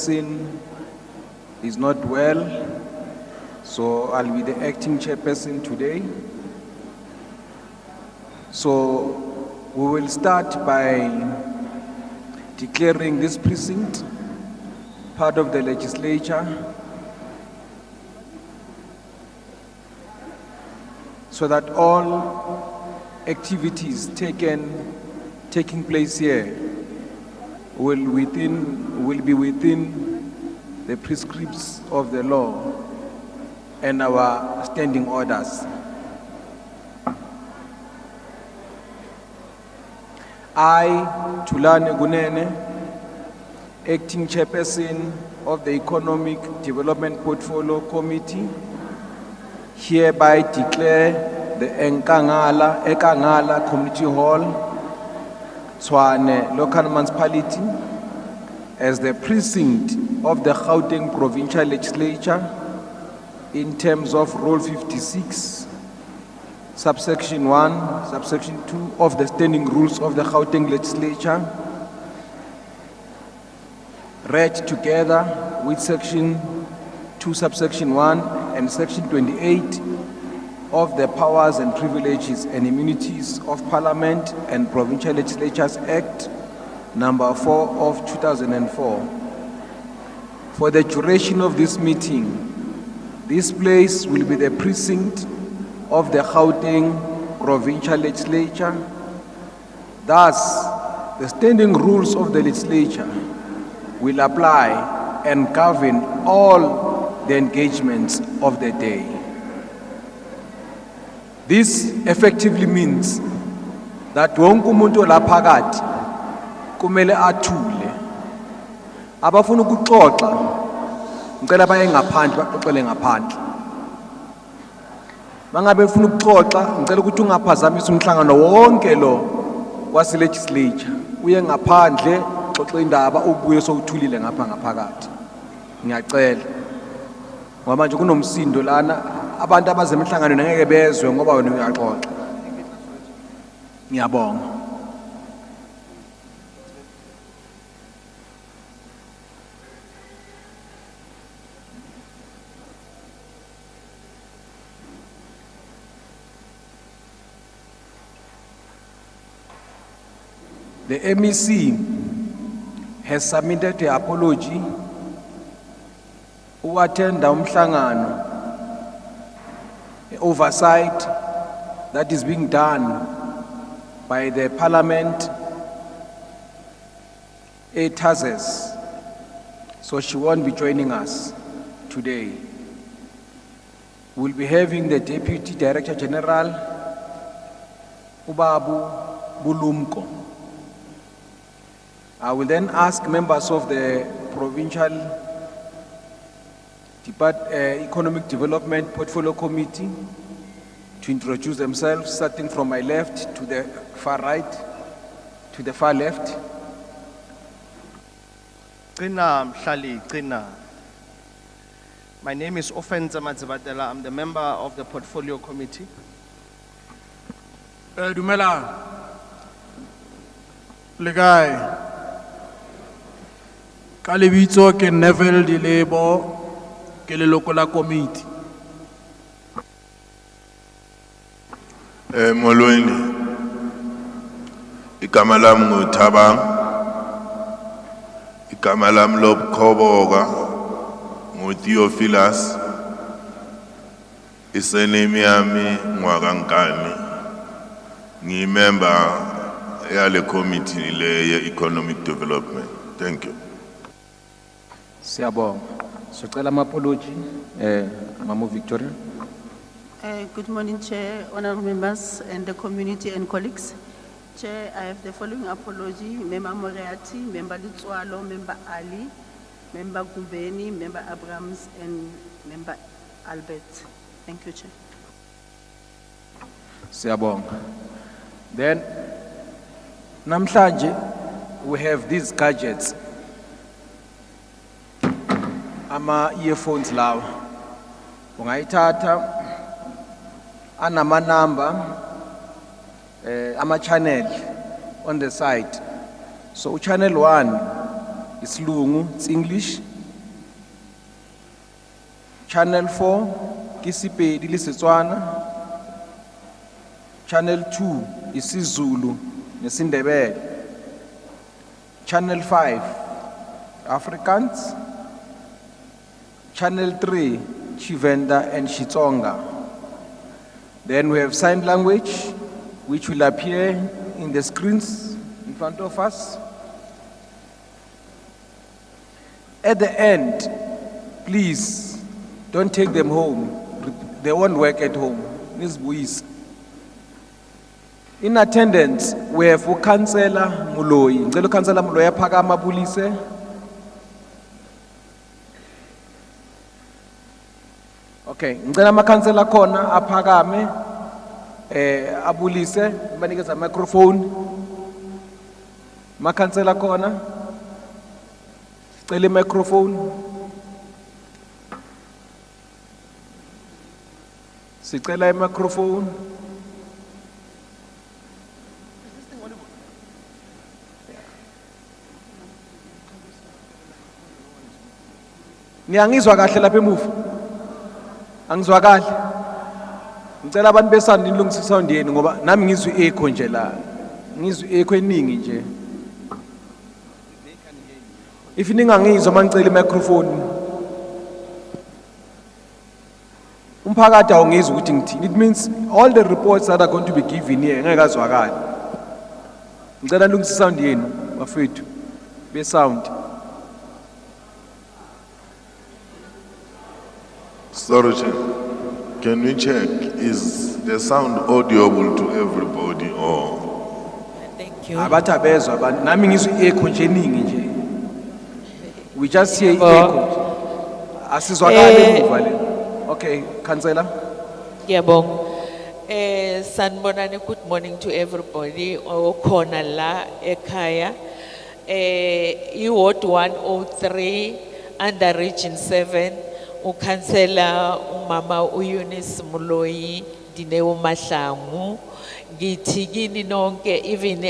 chairperson is not well, so I'll be the acting chairperson today. So we will start by declaring this precinct part of the legislature so that all activities taking place here will be within the prescripts of the law and our standing orders. I, Tulane Gunene, acting chairperson of the Economic Development Portfolio Committee, hereby declare the Ekangala Community Hall, Tshwane Local Municipality, as the precinct of the Gauteng Provincial Legislature in terms of Rule 56, Subsection 1, Subsection 2 of the Standing Rules of the Gauteng Legislature, read together with Section 2, Subsection 1 and Section 28 of the Powers and Privileges and Immunities of Parliament and Provincial Legislatures Act number 4 of 2004. For the duration of this meeting, this place will be the precinct of the Gauteng Provincial Legislature. Thus, the standing rules of the legislature will apply and govern all the engagements of the day. This effectively means that wonke umuntu olaphakathi kumele athule. Abafuna ukuxoxa ngicela baye ngaphandle baxoxele ngaphandle. Mangabe ufuna ukuxoxa ngicela ukuthi ungaphazamisa umhlangano wonke lo wase legislature. Uye ngaphandle xoxa indaba ubuye sowuthulile ngapha ngaphakathi. Ngiyacela. Ngoba manje kunomsindo lana abantu abazemhlangano ngeke bezwe ngoba wena uyaxoxa. Ngiyabonga. The MEC has submitted an apology who attend umhlangano, oversight that is being done by the Parliament Tazes. So she won't be joining us today. We'll be having the Deputy Director General, Ubabu Bulumko. I will then ask members of the Provincial Economic Development Portfolio Committee to introduce themselves, starting from my left to the far right, to the far left. My name is Offenza Madzivatela. I'm the member of the Portfolio Committee. Dumela. Legai. Kalibitso ke Neville di Lebo ke le local committee. Molweni. Igama lami nguThabang. Igama lami loBukhoboka nguTheophilus. Isenimi yami ngwakaNkani. Ngimember yale committee le economic development. Thank you. Siyabonga. Sicela amapology Mamu Victoria. Good morning, Chair, honorable members and the community and colleagues. Chair, I have the following apology: Member Moriarty, Member Litswalo, Member Ali, Member Gubeni, Member Abrams, and Member Albert. Thank you, Chair. Siyabonga. Then, namhlanje we have these gadgets. Ama earphones lawa. Ungayithatha anama number ama channel on the side. So channel 1 is Lungu, it's English. Channel 4, Kisipedi le Setswana. Channel 2, isiZulu nesindebele. Channel 5, Afrikaans. Channel 3, Chivenda and Xitsonga. Then we have sign language, which will appear in the screens in front of us. At the end, please don't take them home. They won't work at home. Ms. Buis. In attendance, we have Councillor Muloi. Ngicela Councillor Muloi aphakama abulise. Okay, ngicela amakhansela khona aphakame abulise, banikeza microphone. Makhansela khona. Sicela microphone. Sicela microphone. Niyangizwa kahle lapha emuva? Angizwakali. Ngicela abantu besandi nilungise sound yenu ngoba nami ngizwe echo nje la. Ngizwe echo eningi nje. If ningangizwa mangicela microphone. Umphakathi awungizwa ukuthi ngithini. It means all the reports that are going to be given here ngeke azwakali. Ngicela nilungise sound yenu bafethu. Be sound. Sorry, Chair. Can we check, is the sound audible to everybody or? Thank you. Abathi abezwa abantu nami ngizwe echo nje eningi nje. We just hear echo. Asizwakali emuva le. Okay, Councillor. Ngiyabonga. Sanibonani, good morning to everybody okhona la ekhaya. Ward 103 under Region 7. Ukhansela umama uEunice Muloi Dinewo Mahlangu ngithi kini nonke even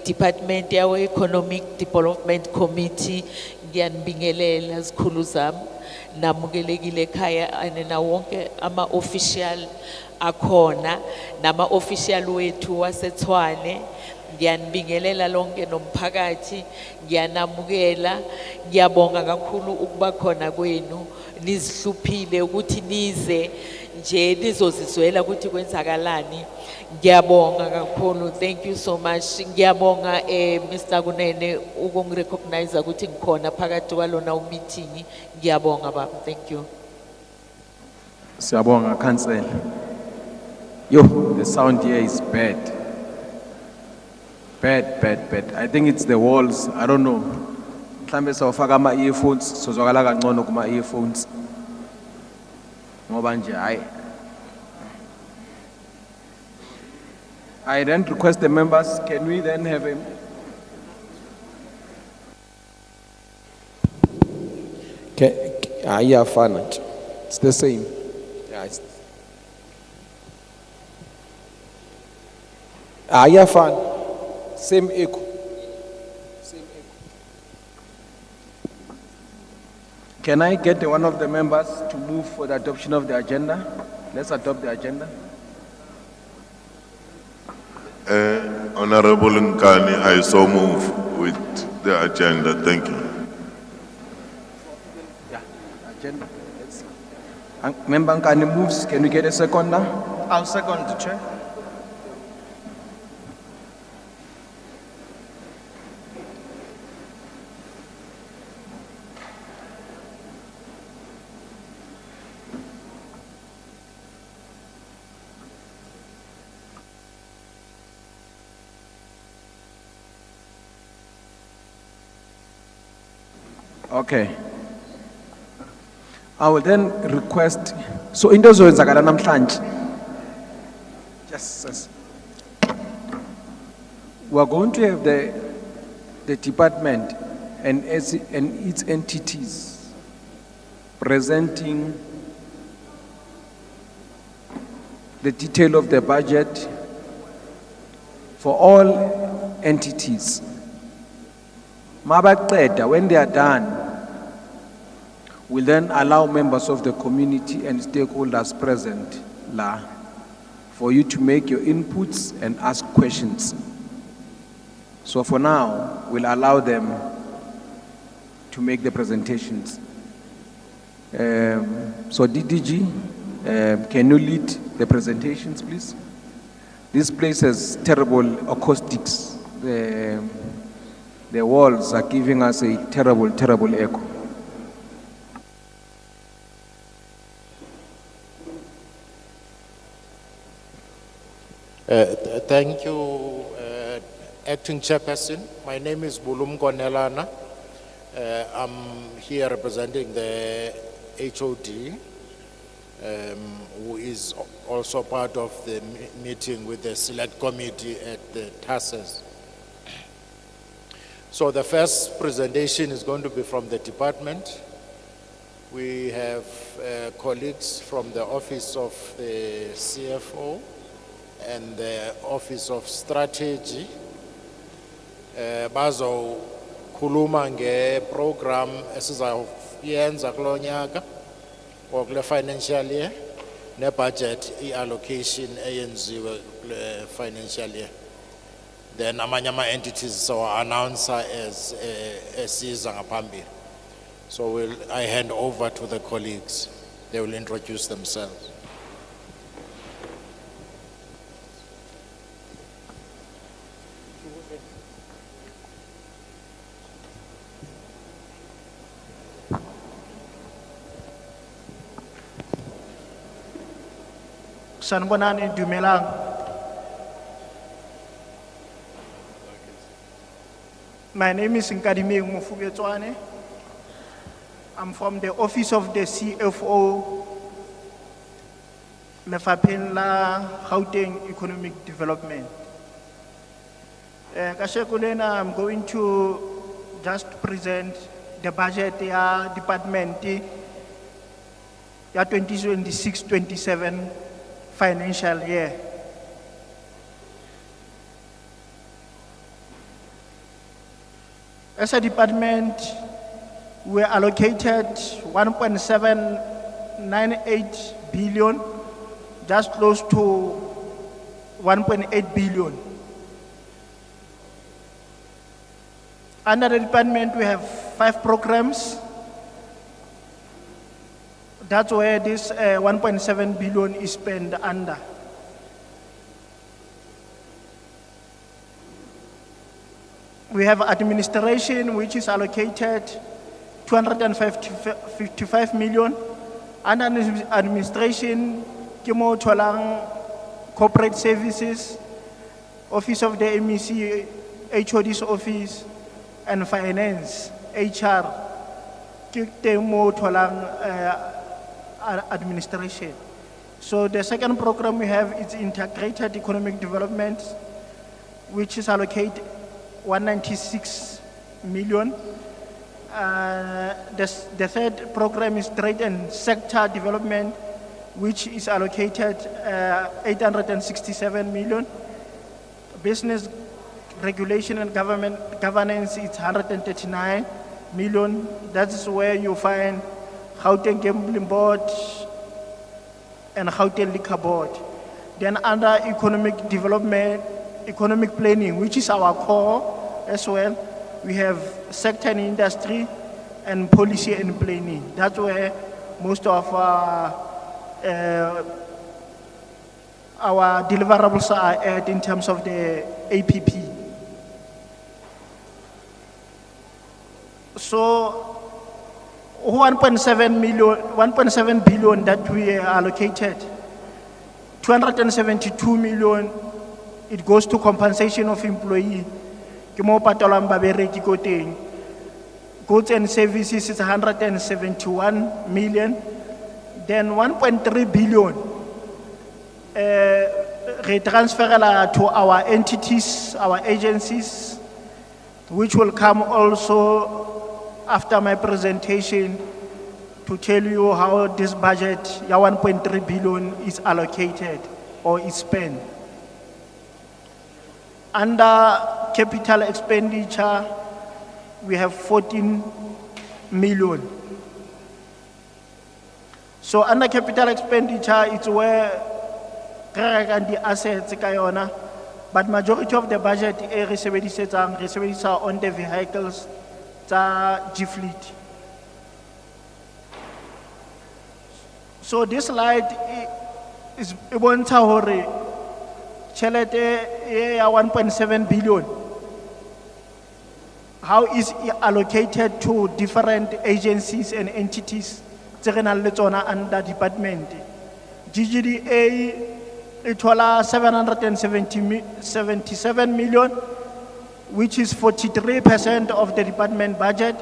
department yawo Economic Development Committee ngiyanibingelela zikhulu zami namukelekile ekhaya anena wonke ama official akhona nama official wethu waseTshwane ngiyanibingelela lonke nomphakathi ngiyanamukela ngiyabonga kakhulu ukuba khona kwenu nizihluphile ukuthi nize nje nizozizwela ukuthi kwenzakalani ngiyabonga kakhulu. Thank you so much. Ngiyabonga Mr. Kunene ukungirecognize ukuthi ngikhona phakathi kwalona meeting. Ngiyabonga baba. Thank you. Siyabonga Councillor. Yo, the sound here is bad. Bad. I think it's the walls. I don't know. Mhlambe sawufaka ama earphones sozwakala kangcono kuma earphones. Ngoba nje I then request the members, can we then have a yeah, fine. It's the same. Yeah, yeah, fine. Same echo. Can I get one of the members to move for the adoption of the agenda? Let's adopt the agenda. Honorable Nkani, I so move with the agenda. Thank you. Yeah, agenda. Let's see. Member Nkani moves. Can we get a second now? I'll second the chair. Okay. I will then request, so into zenzakala namhlanje. Yes. We are going to have the department and its entities presenting the detail of the budget for all entities. Mabaqeda, when they are done, We'll then allow members of the community and stakeholders present for you to make your inputs and ask questions. So for now, we'll allow them to make the presentations. So DDG, can you lead the presentations, please? This place has terrible acoustics. The walls are giving us a terrible, terrible echo. Thank you, Acting Chairperson. My name is Bulum Konelana. I'm here representing the HOD, who is also part of the meeting with the Select Committee at the TASES. So the first presentation is going to be from the department. We have colleagues from the Office of the CFO and the Office of Strategy. Bazo khuluma nge-program esizayenza kulo nyaka or kule financial year ne-budget i-allocation eyenziwe kule financial year. Then amanye ama-entities so announce as esiza ngaphambili. So I hand over to the colleagues. They will introduce themselves. Sanbonani Dumelang. My name is Nkadime Mufubetswane. I'm from the Office of the CFO, Lefapeng la Gauteng Economic Development. Kashekulena, I'm going to just present the budget ya department ya 2026-27 financial year. As a department, we allocated 1.798 billion, just close to 1.8 billion. Under the department, we have 5 programs. That's where this 1.7 billion is spent under. We have administration, which is allocated 255 million. Under administration, Kimo Cholang Corporate Services, Office of the MEC, HOD's office, and Finance, HR, Kimo Cholang administration. So the second program we have is integrated economic development, which is allocated 196 million. The third program is trade and sector development, which is allocated 867 million. Business regulation and governance is 139 million. That's where you find Gauteng Gambling Board and Gauteng Liquor Board. Then under economic development, economic planning, which is our core as well, we have sector and industry and policy and planning. That's where most of our deliverables are at in terms of the APP. So 1.7 billion that we allocated, 272 million, it goes to compensation of employee. Goods and services is 171 million. Then 1.3 billion transfer to our entities, our agencies, which will come also after my presentation to tell you how this budget, 1.3 billion, is allocated or is spent. Under capital expenditure, we have 14 million. So under capital expenditure, it's where and the assets ka yona, but majority of the budget is reserved on the vehicles tsa G-Fleet. So this slide is bontsha hore tšhelete ya 1.7 billion, how is it allocated to different agencies and entities tse re nang le tsona under department. GGDA it was 777 million, which is 43% of the department budget.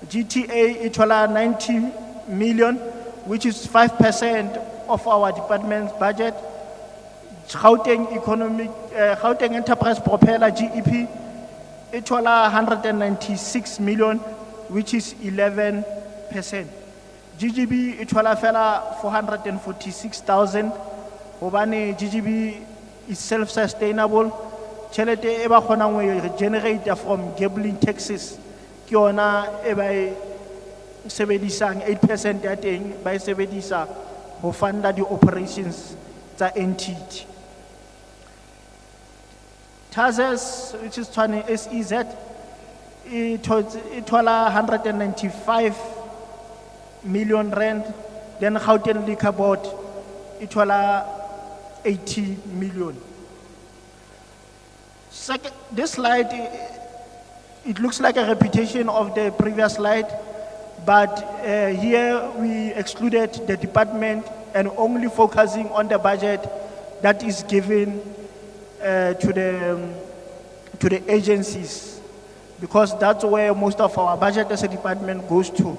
GTA it was 90 million, which is 5% of our department's budget. Gauteng Gauteng Enterprise Propeller GEP it was 196 million, which is 11%. GGB it was 446,000. Obane GGB is self-sustainable. Chelete eba khona ngwe generate from gambling taxes. Ki ona eba sebedisang 8% ya teng ba sebedisa ho funda the operations tsa entity. TASES, which is 20 SEZ, it was 195 million rand. Then Gauteng Liquor Board, it was 80 million. Second, this slide, it looks like a repetition of the previous slide, but here we excluded the department and only focusing on the budget that is given to the agencies, because that's where most of our budget as a department goes to.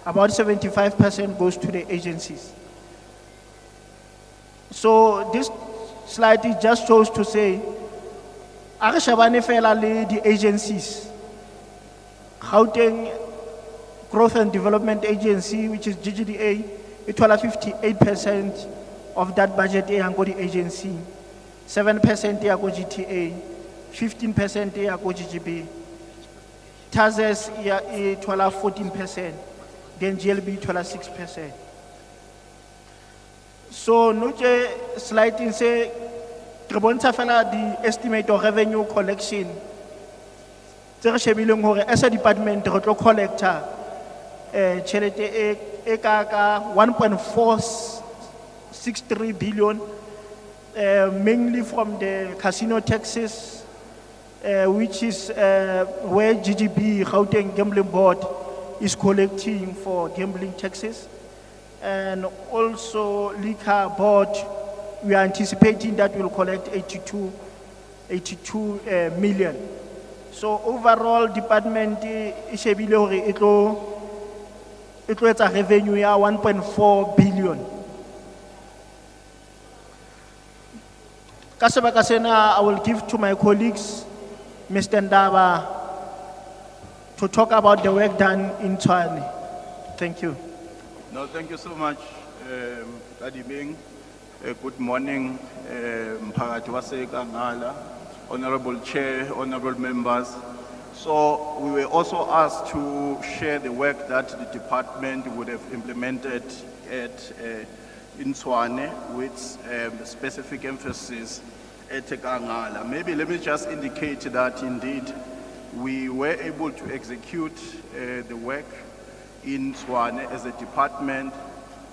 About 75% goes to the agencies. So this slide it just shows to say, Arishabane fela le the agencies. Gauteng Growth and Development Agency, which is GGDA, it was 58% of that budget and go the agency. 7% ya go GTA, 15% ya go GGB. TASES it was 14%, then GLB it was 6%. So note slide in say re bontsha fela the estimate of revenue collection. Tse re shebileng hore as a department re tlo collector tšhelete e ka 1.463 billion, mainly from the casino taxes, which is where GGB, Gauteng Gambling Board, is collecting for gambling taxes. And also Liquor Board, we are anticipating that we'll collect 82 million. So overall department is a revenue ya 1.4 billion. Kasebaka sena, I will give to my colleagues, Mr. Ndaba, to talk about the work done in Tshwane. Thank you. No, thank you so much, Kadibeng. Good morning, Mphakathi wase Ekangala, Honorable Chair, Honorable Members. So we were also asked to share the work that the department would have implemented in Tshwane with specific emphasis at Ekangala. Maybe let me just indicate that indeed we were able to execute the work in Tshwane as a department,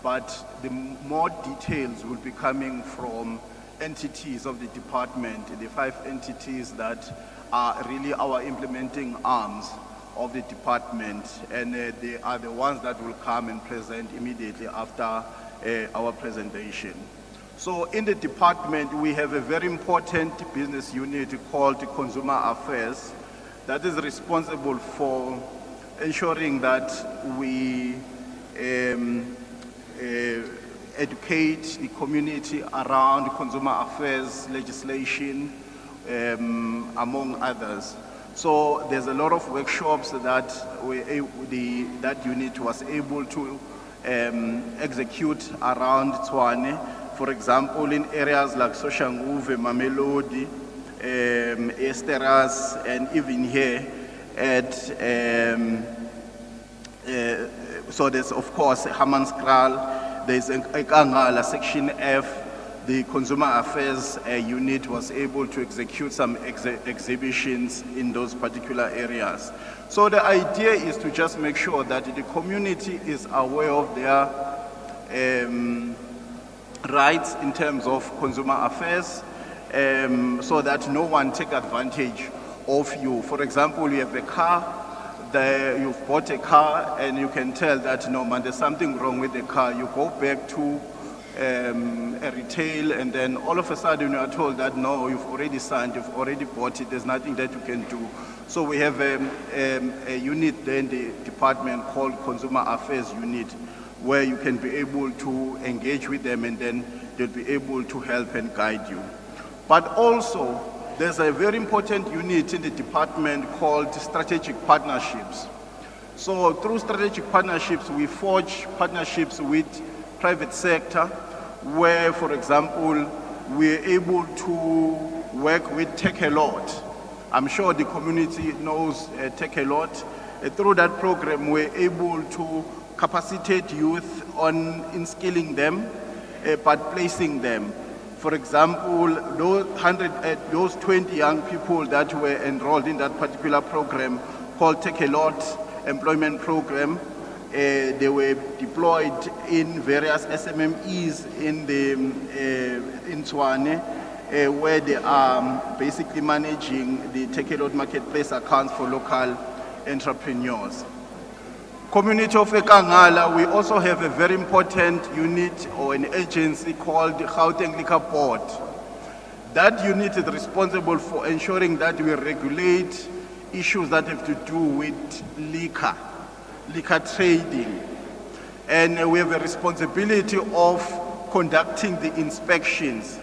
but the more details will be coming from entities of the department, the 5 entities that are really our implementing arms of the department, and they are the ones that will come and present immediately after our presentation. So in the department, we have a very important business unit called Consumer Affairs that is responsible for ensuring that we educate the community around consumer affairs legislation, among others. So there's a lot of workshops that that unit was able to execute around Tshwane. For example, in areas like Soshanguve, Mamelodi, Esteras, and even here at So there's, of course, Hammanskraal, there's Ekangala, Section F. The Consumer Affairs unit was able to execute some exhibitions in those particular areas. So the idea is to just make sure that the community is aware of their rights in terms of consumer affairs, so that no one take advantage of you. For example, you have a car, you've bought a car and you can tell that, no man, there's something wrong with the car. You go back to a retail, and then all of a sudden you are told that no, you've already signed, you've already bought it, there's nothing that you can do. So we have a unit there in the department called Consumer Affairs Unit, where you can be able to engage with them and then they'll be able to help and guide you. But also, there's a very important unit in the department called Strategic Partnerships. So through strategic partnerships, we forge partnerships with private sector, where, for example, we're able to work with Take a Lot. I'm sure the community knows Take a Lot. Through that program, we're able to capacitate youth on inskilling them, but placing them. For example, those 20 young people that were enrolled in that particular program called Take a Lot Employment Program, they were deployed in various SMMEs in Tshwane, where they are basically managing the Take a Lot marketplace accounts for local entrepreneurs. Community of Ekangala, we also have a very important unit or an agency called the Gauteng Liquor Board. That unit is responsible for ensuring that we regulate issues that have to do with liquor trading. And we have a responsibility of conducting the inspections.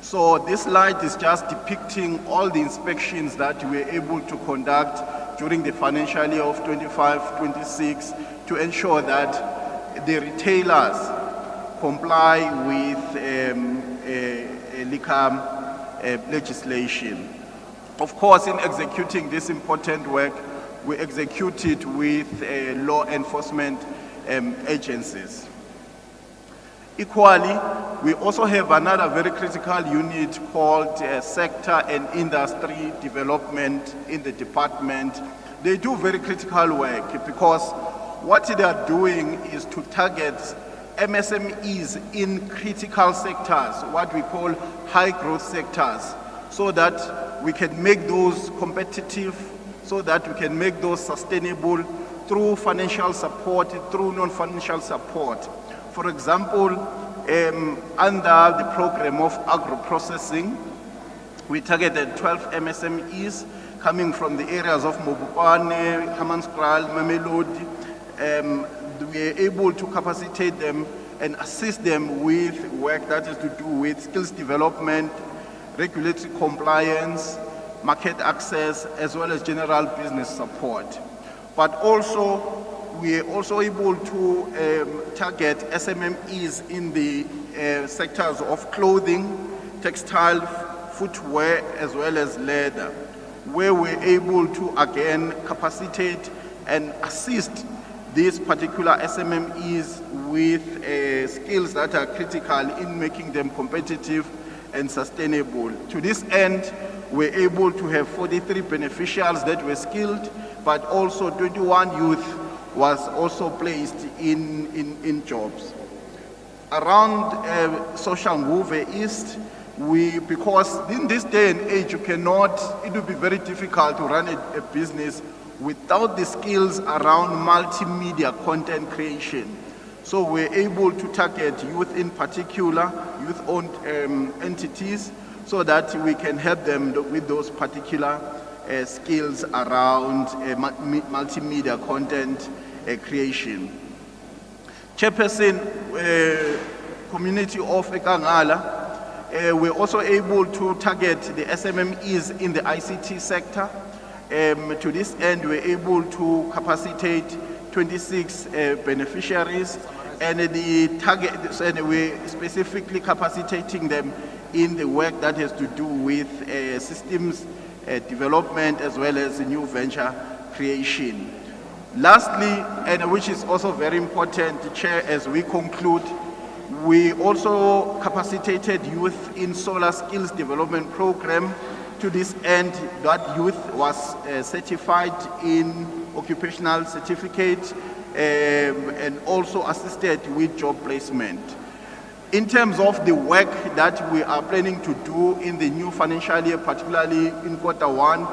So this slide is just depicting all the inspections that we were able to conduct during the financial year of 25-26 to ensure that the retailers comply with liquor legislation. Of course, in executing this important work, we execute it with law enforcement agencies. Equally, we also have another very critical unit called Sector and Industry Development in the department. They do very critical work because what they are doing is to target MSMEs in critical sectors, what we call high growth sectors, so that we can make those competitive, so that we can make those sustainable through financial support, through non-financial support. For example, under the program of agro-processing, we targeted 12 MSMEs coming from the areas of Mobukwane, Hammanskraal, Mamelodi. We are able to capacitate them and assist them with work that is to do with skills development, regulatory compliance, market access, as well as general business support. But also, we are also able to target SMMEs in the sectors of clothing, textile, footwear, as well as leather, where we're able to, again, capacitate and assist these particular SMMEs with skills that are critical in making them competitive and sustainable. To this end, we're able to have 43 beneficiaries that were skilled, but also 21 youth was also placed in jobs. Around Social Move East, because in this day and age, it will be very difficult to run a business without the skills around multimedia content creation. So we're able to target youth in particular, youth-owned entities, so that we can help them with those particular skills around multimedia content creation. Chairperson, community of Ekangala, we're also able to target the SMMEs in the ICT sector. To this end, we're able to capacitate 26 beneficiaries, and we're specifically capacitating them in the work that has to do with systems development as well as new venture creation. Lastly, and which is also very important, Chair, as we conclude, we also capacitated youth in solar skills development program. To this end, that youth was certified in occupational certificate and also assisted with job placement. In terms of the work that we are planning to do in the new financial year, particularly in Q1,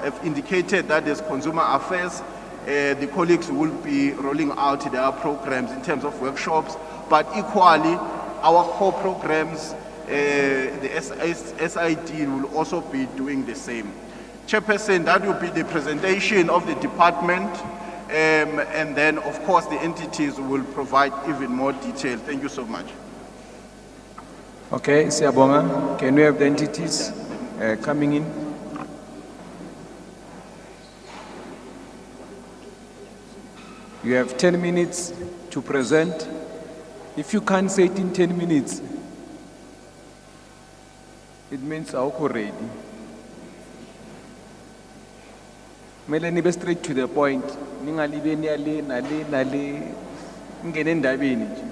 I've indicated that as consumer affairs, the colleagues will be rolling out their programs in terms of workshops, but equally, our core programs, the SID will also be doing the same. Chairperson, that will be the presentation of the department, and then, of course, the entities will provide even more detail. Thank you so much. Okay, Siyabonga, can we have the entities coming in? You have 10 minutes to present. If you can't say it in 10 minutes, it means awukho ready. Mele nibe straight to the point. Ningalibe niyale nale ngene endabeni nje.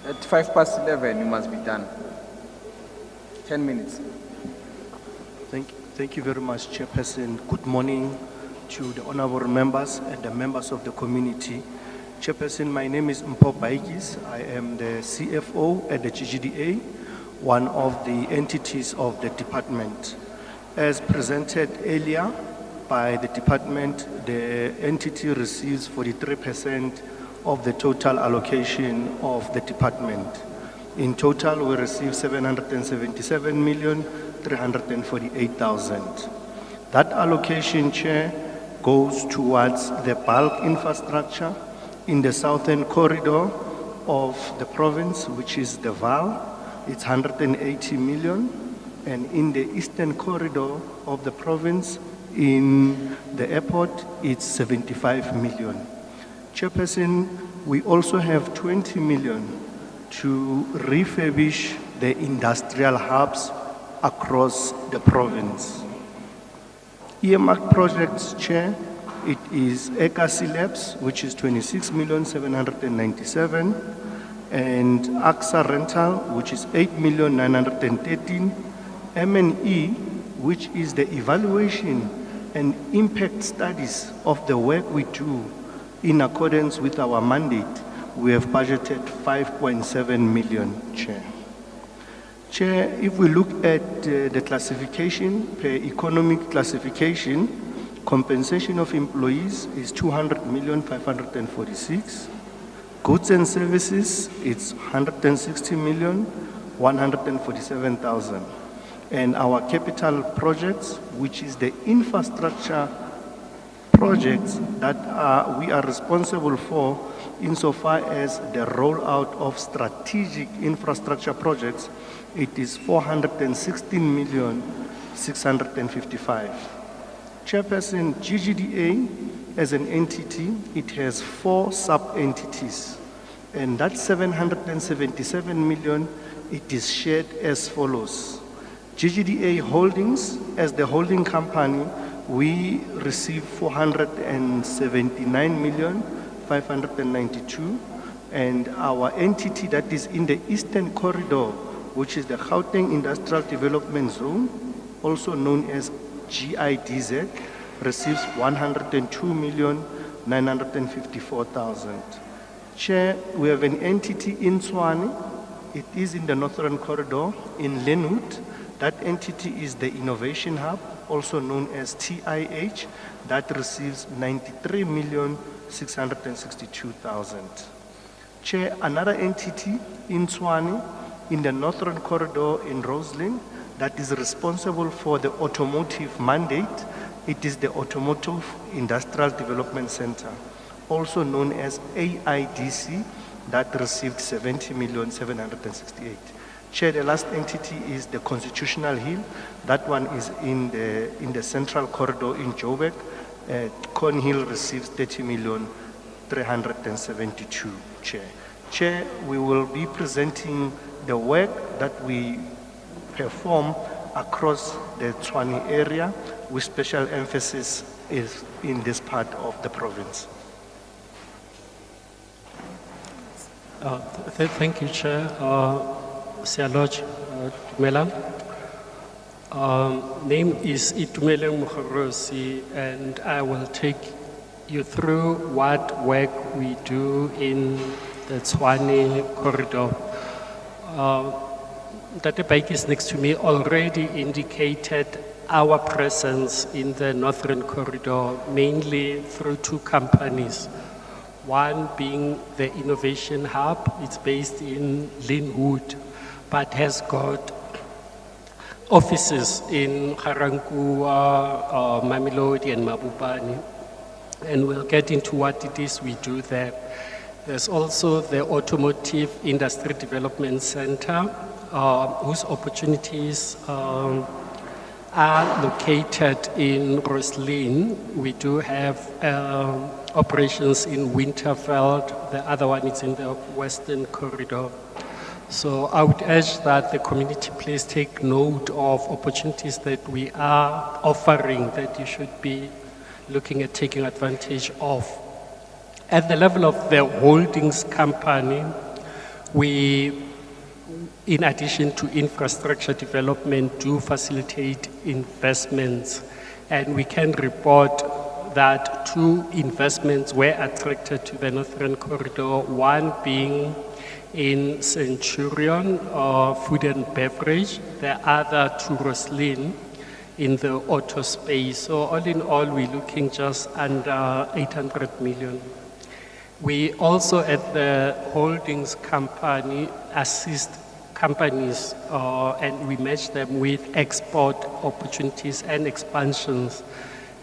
At 11:05, you must be done. 10 minutes. Thank you very much, Chairperson. Good morning to the honorable members and the members of the community. Chairperson, my name is Mpho Baikis. I am the CFO at the GGDA, one of the entities of the department. As presented earlier by the department, the entity receives 43% of the total allocation of the department. In total, we receive 777,348,000. That allocation, Chair, goes towards the bulk infrastructure in the southern corridor of the province, which is the VAL. It's 180 million. And in the eastern corridor of the province, in the airport, it's 75 million. Chairperson, we also have 20 million to refurbish the industrial hubs across the province. Earmark projects, Chair, it is Ekasi Labs, which is 26,797,000, and AXA Rental, which is 8,913,000, M&E, which is the evaluation and impact studies of the work we do in accordance with our mandate. We have budgeted 5.7 million, Chair. Chair, if we look at the classification, per economic classification, compensation of employees is 200,546,000. Goods and services, it's 160,147,000. And our capital projects, which is the infrastructure projects that we are responsible for insofar as the rollout of strategic infrastructure projects, it is 416,655,000. Chairperson, GGDA as an entity, it has 4 sub-entities, and that 777 million, it is shared as follows. GGDA Holdings, as the holding company, we receive 479,592,000, and our entity that is in the eastern corridor, which is the Gauteng Industrial Development Zone, also known as GIDZ, receives 102,954,000. Chair, we have an entity in Tshwane. It is in the northern corridor in Lenwood. That entity is the Innovation Hub, also known as TIH, that receives 93,662,000. Chair, another entity in Tshwane, in the northern corridor in Roseland, that is responsible for the automotive mandate, It is the Automotive Industrial Development Center, also known as AIDC, that received 70,768,000. Chair, the last entity is the Constitutional Hill. That one is in the Central Corridor in Joburg. Cornhill receives 30,372,000, Chair. Chair, we will be presenting the work that we perform across the Tshwane area, with special emphasis is in this part of the province. Thank you, Chair. Sialoj Tumela. Name is Itumele Mukhorosi, and I will take you through what work we do in the Tshwane corridor. Dr. Baikis next to me already indicated our presence in the Northern Corridor, mainly through two companies. One being the Innovation Hub. It's based in Linwood, but has got offices in Garankuwa, Mamelodi and Mabubani. And we'll get into what it is we do there. There's also the Automotive Industry Development Center, whose opportunities are located in Roslyn. We do have operations in Winterveld. The other one is in the Western Corridor. So I would urge that the community please take note of opportunities that we are offering that you should be looking at taking advantage of. At the level of the holdings company, we, in addition to infrastructure development, do facilitate investments. And we can report that two investments were attracted to the Northern Corridor, one being in Centurion, food and beverage, the other to Roslyn in the auto space. So all in all, we're looking just under 800 million. We also at the holdings company assist companies and we match them with export opportunities and expansions.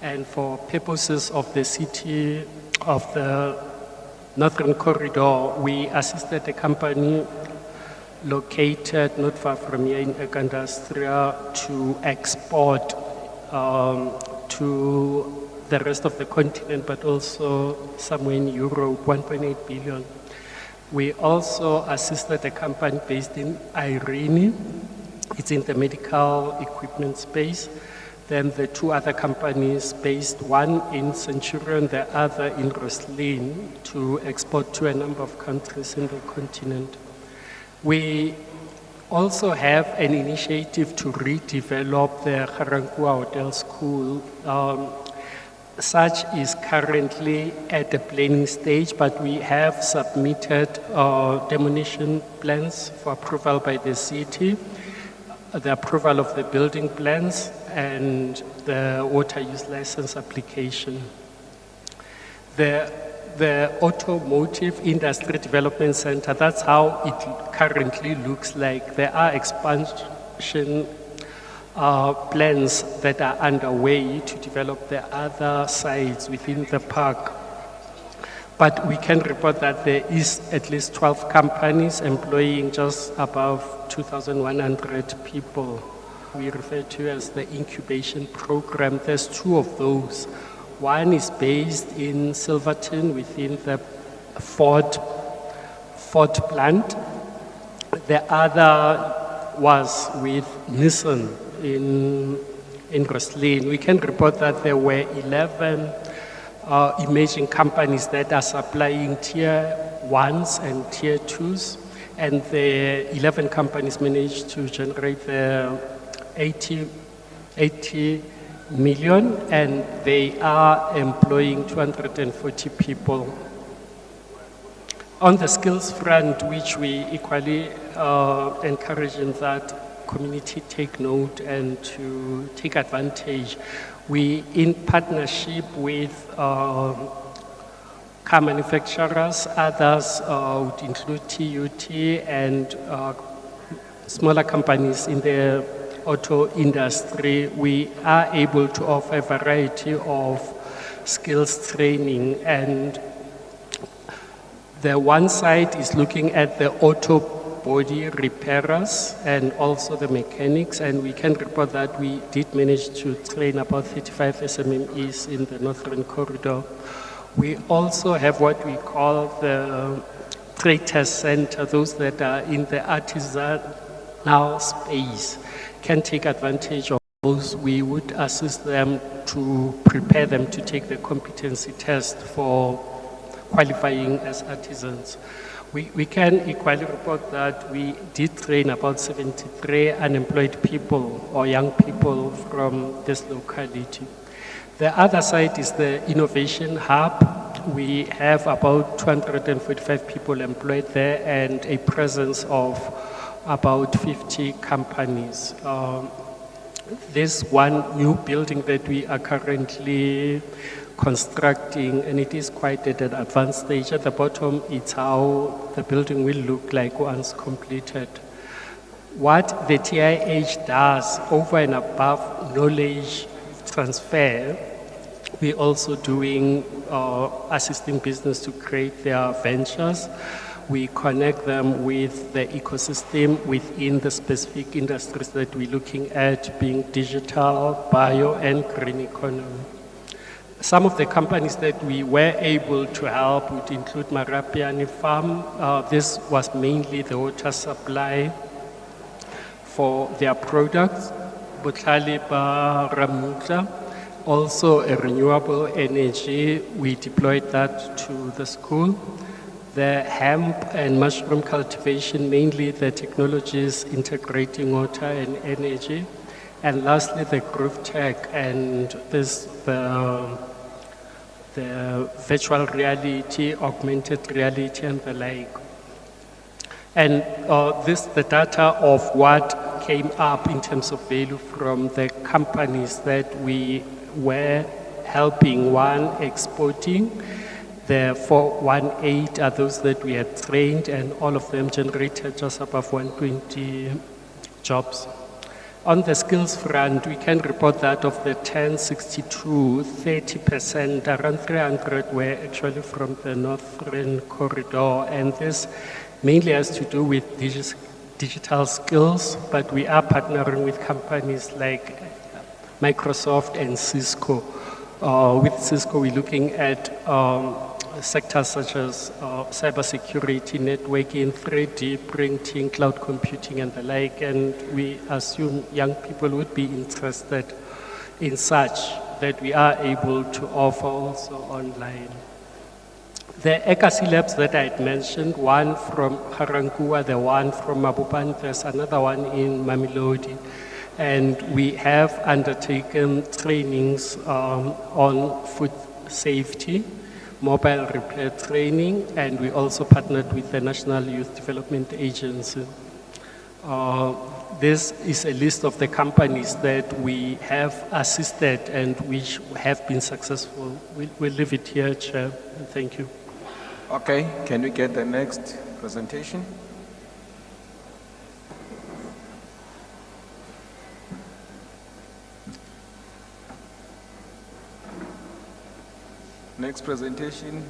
And for purposes of the city of the Northern Corridor, we assisted a company located not far from here in Ekangala to export to the rest of the continent, but also somewhere in Europe, 1.8 billion. We also assisted a company based in Irene. It's in the medical equipment space. Then the two other companies based, one in Centurion, the other in Roslyn, to export to a number of countries in the continent. We also have an initiative to redevelop the Garankuwa Hotel School. Such is currently at the planning stage, but we have submitted demolition plans for approval by the city, the approval of the building plans, and the water use license application. The Automotive Industry Development Center, that's how it currently looks like. There are expansion plans that are underway to develop the other sites within the park. But we can report that there is at least 12 companies employing just above 2,100 people. We refer to as the incubation program. There's two of those. One is based in Silverton within the Ford plant. The other was with Nissan in Roslyn. We can report that there were 11 emerging companies that are supplying tier 1s and tier 2s, and the 11 companies managed to generate the 80 million, and they are employing 240 people. On the skills front, which we equally encouraging that community take note and to take advantage, we, in partnership with car manufacturers, others would include TUT and smaller companies in the auto industry, we are able to offer a variety of skills training, and the one side is looking at the auto body repairers and also the mechanics, and we can report that we did manage to train about 35 SMMEs in the Northern Corridor. We also have what we call the trade test center. Those that are in the artisanal space can take advantage of those. We would assist them to prepare them to take the competency test for qualifying as artisans. We can equally report that we did train about 73 unemployed people or young people from this locality. The other side is the innovation hub. We have about 245 people employed there and a presence of about 50 companies. This one new building that we are currently constructing, and it is quite at an advanced stage. At the bottom, it's how the building will look like once completed. What the TIH does over and above knowledge transfer, we're also doing assisting business to create their ventures. We connect them with the ecosystem within the specific industries that we're looking at, being digital, bio, and green economy. Some of the companies that we were able to help would include Marapiani Farm. This was mainly the water supply for their products. Butlali ba Ramutla, also a renewable energy. We deployed that to the school. The hemp and mushroom cultivation, mainly the technologies integrating water and energy. And lastly, the groove tech and this, the virtual reality, augmented reality, and the like. And this, the data of what came up in terms of value from the companies that we were helping, one, exporting. The 418 are those that we had trained, and all of them generated just above 120 jobs. On the skills front, we can report that of the 1062, 30%, around 300 were actually from the Northern Corridor, and this mainly has to do with digital skills, but we are partnering with companies like Microsoft and Cisco. With Cisco, we're looking at sectors such as cybersecurity, networking, 3D printing, cloud computing, and the like, and we assume young people would be interested in such that we are able to offer also online. The ECAC labs that I had mentioned, one from Harangua, the one from Mabupan, there's another one in Mamelodi. And we have undertaken trainings on food safety, mobile repair training, and we also partnered with the National Youth Development Agency. This is a list of the companies that we have assisted and which have been successful. We'll leave it here, Chair. Thank you. Okay, can we get the next presentation? Next presentation.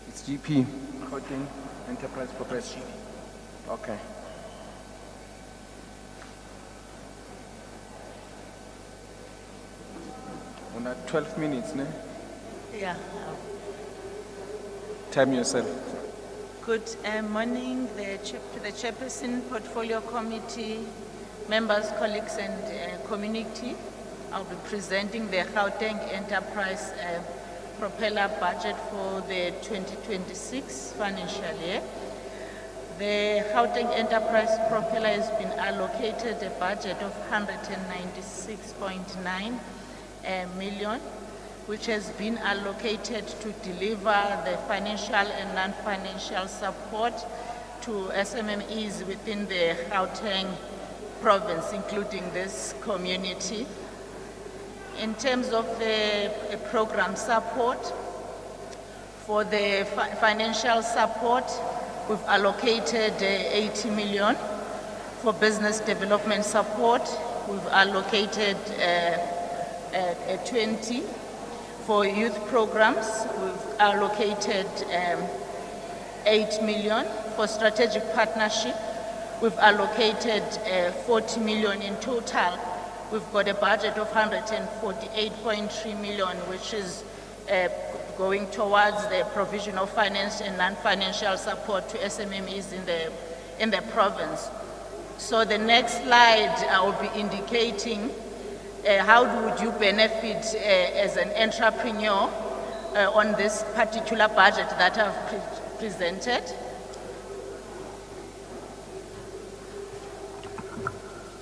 It's GP, Gauteng Enterprise Progress GP. Okay. On that 12 minutes, ne? Yeah. Time yourself. Good morning, the Chairperson, Portfolio Committee, members, colleagues, and community. I'll be presenting the Gauteng Enterprise Propeller budget for the 2026 financial year. The Gauteng Enterprise Propeller has been allocated a budget of 196.9 million, which has been allocated to deliver the financial and non-financial support to SMMEs within the Gauteng province, including this community. In terms of the program support, for the financial support, we've allocated 80 million. For business development support, we've allocated 20. For youth programs, we've allocated 8 million. For strategic partnership, we've allocated 40 million in total. We've got a budget of 148.3 million, which is going towards the provision of finance and non-financial support to SMMEs in the province. So the next slide, I will be indicating how would you benefit as an entrepreneur on this particular budget that I've presented.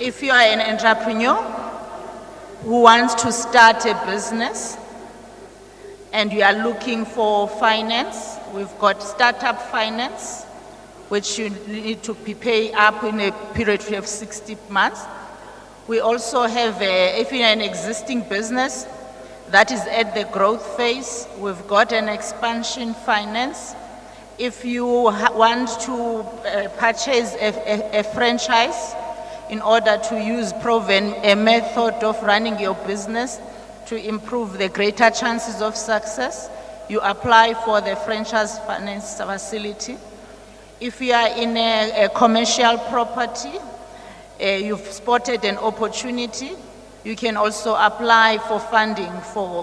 If you are an entrepreneur who wants to start a business and you are looking for finance, we've got startup finance, which you need to be paid up in a period of 60 months. We also have, if you're an existing business that is at the growth phase, we've got an expansion finance. If you want to purchase a franchise in order to use proven a method of running your business to improve the greater chances of success, you apply for the franchise finance facility. If you are in a commercial property, you've spotted an opportunity, you can also apply for funding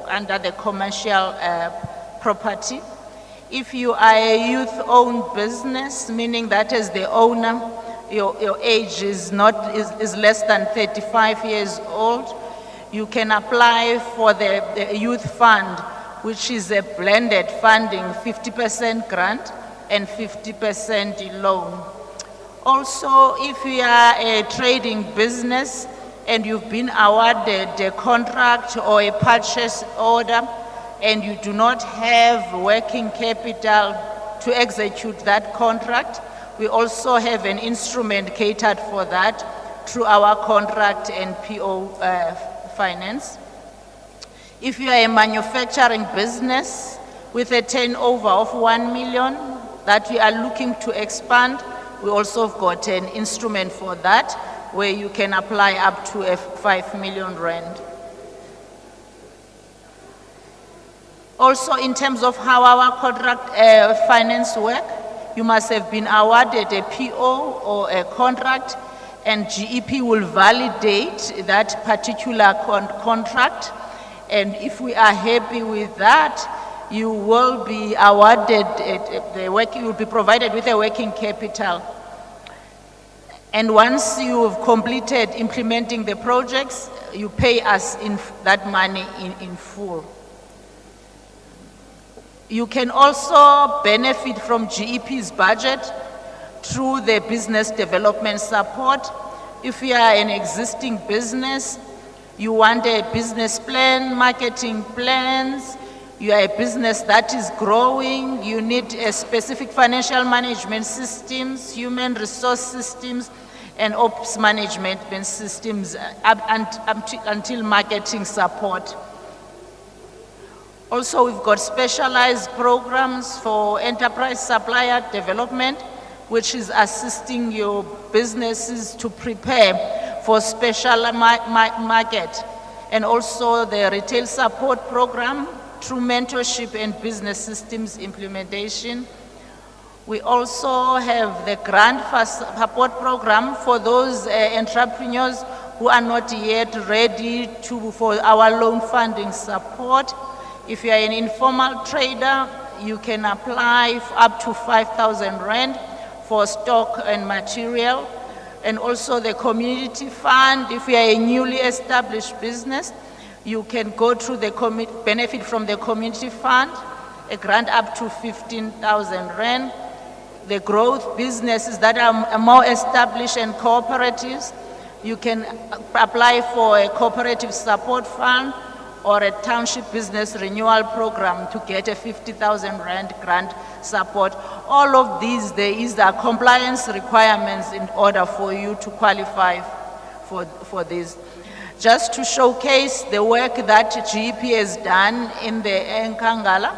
under the commercial property. If you are a youth-owned business, meaning that as the owner, your age is less than 35 years old, you can apply for the youth fund, which is a blended funding, 50% grant and 50% loan. Also, if you are a trading business and you've been awarded a contract or a purchase order and you do not have working capital to execute that contract, we also have an instrument catered for that through our contract and PO finance. If you are a manufacturing business with a turnover of 1 million that we are looking to expand, we also have got an instrument for that where you can apply up to 5 million rand. Also, in terms of how our contract finance work, you must have been awarded a PO or a contract, and GEP will validate that particular contract. And if we are happy with that, you will be awarded, you will be provided with a working capital. And once you've completed implementing the projects, you pay us in that money in full. You can also benefit from GEP's budget through the business development support. If you are an existing business, you want a business plan, marketing plans, you are a business that is growing, you need a specific financial management systems, human resource systems, and ops management systems until marketing support. Also, we've got specialized programs for enterprise supplier development, which is assisting your businesses to prepare for special market. And also the retail support program through mentorship and business systems implementation. We also have the grant support program for those entrepreneurs who are not yet ready for our loan funding support. If you are an informal trader, you can apply up to 5,000 rand for stock and material. And also the community fund, if you are a newly established business, you can go through the benefit from the community fund, a grant up to 15,000 rand. The growth businesses that are more established and cooperatives, you can apply for a cooperative support fund or a township business renewal program to get a 50,000 rand grant support. All of these, there is the compliance requirements in order for you to qualify for this. Just to showcase the work that GEP has done in the Ekangala,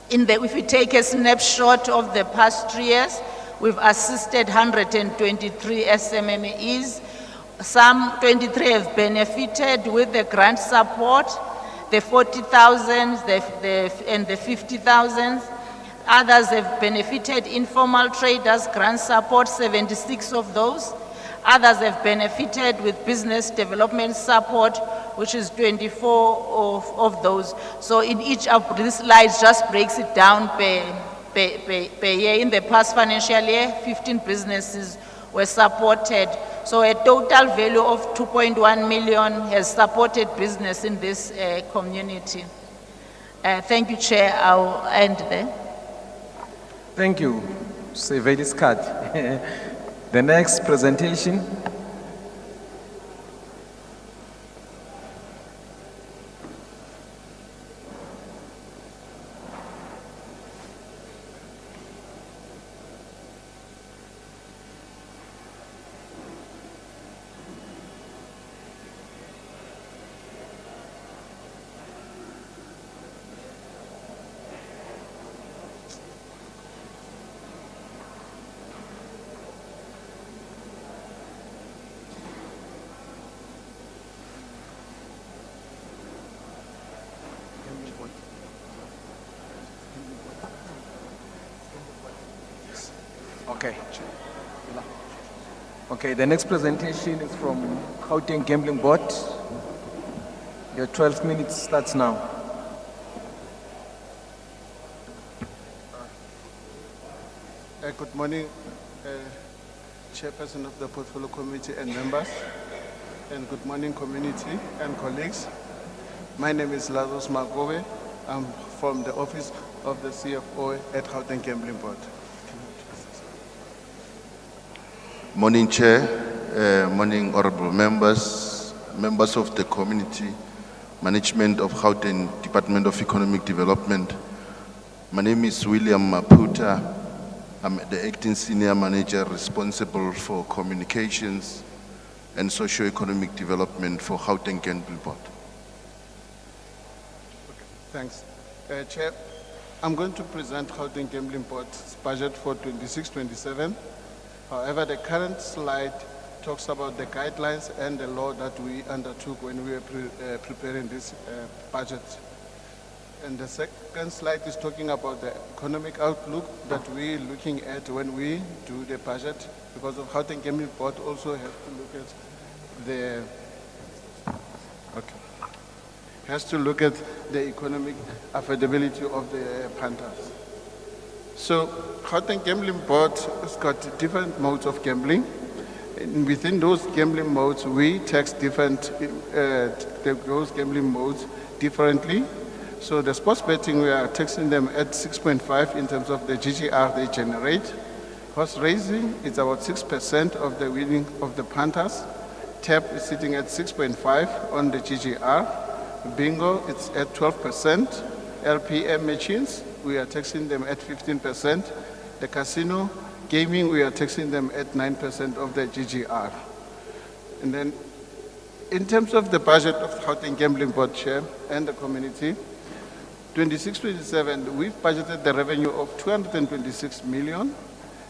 if you take a snapshot of the past 3 years, we've assisted 123 SMMEs. Some 23 have benefited with the grant support, the 40,000 and the 50,000. Others have benefited informal traders, grant support, 76 of those. Others have benefited with business development support, which is 24 of those. So in each of these slides just breaks it down per year. In the past financial year, 15 businesses were supported. So a total value of 2.1 million has supported business in this community. Thank you, Chair. I'll end there. Thank you, Sevedis Kat. The next presentation. Okay, the next presentation is from Gauteng Gambling Board. Your 12 minutes starts now. Good morning, Chairperson of the Portfolio Committee and members, and good morning community and colleagues. My name is Lazarus Magobe. I'm from the Office of the CFO at Gauteng Gambling Board. Morning, Chair. Morning, honorable members, members of the community, management of Gauteng Department of Economic Development. My name is William Maputa. I'm the acting senior manager responsible for communications and socio-economic development for Gauteng Gambling Board. Thanks. Chair, I'm going to present Gauteng Gambling Board's budget for 26-27. However, the current slide talks about the guidelines and the law that we undertook when we were preparing this budget. And the second slide is talking about the economic outlook that we're looking at when we do the budget, because of Gauteng Gambling Board also has to look at the economic affordability of the punters. So Gauteng Gambling Board has got different modes of gambling. And within those gambling modes, we tax those gambling modes differently. So the sports betting, we are taxing them at 6.5 in terms of the GGR they generate. Horse racing, it's about 6% of the winning of the punters. Tap is sitting at 6.5 on the GGR. Bingo, it's at 12%. LPM machines, we are taxing them at 15%. The casino, gaming, we are taxing them at 9% of the GGR. And then, in terms of the budget of Gauteng Gambling Board Chair and the community, 26-27, we've budgeted the revenue of 226 million,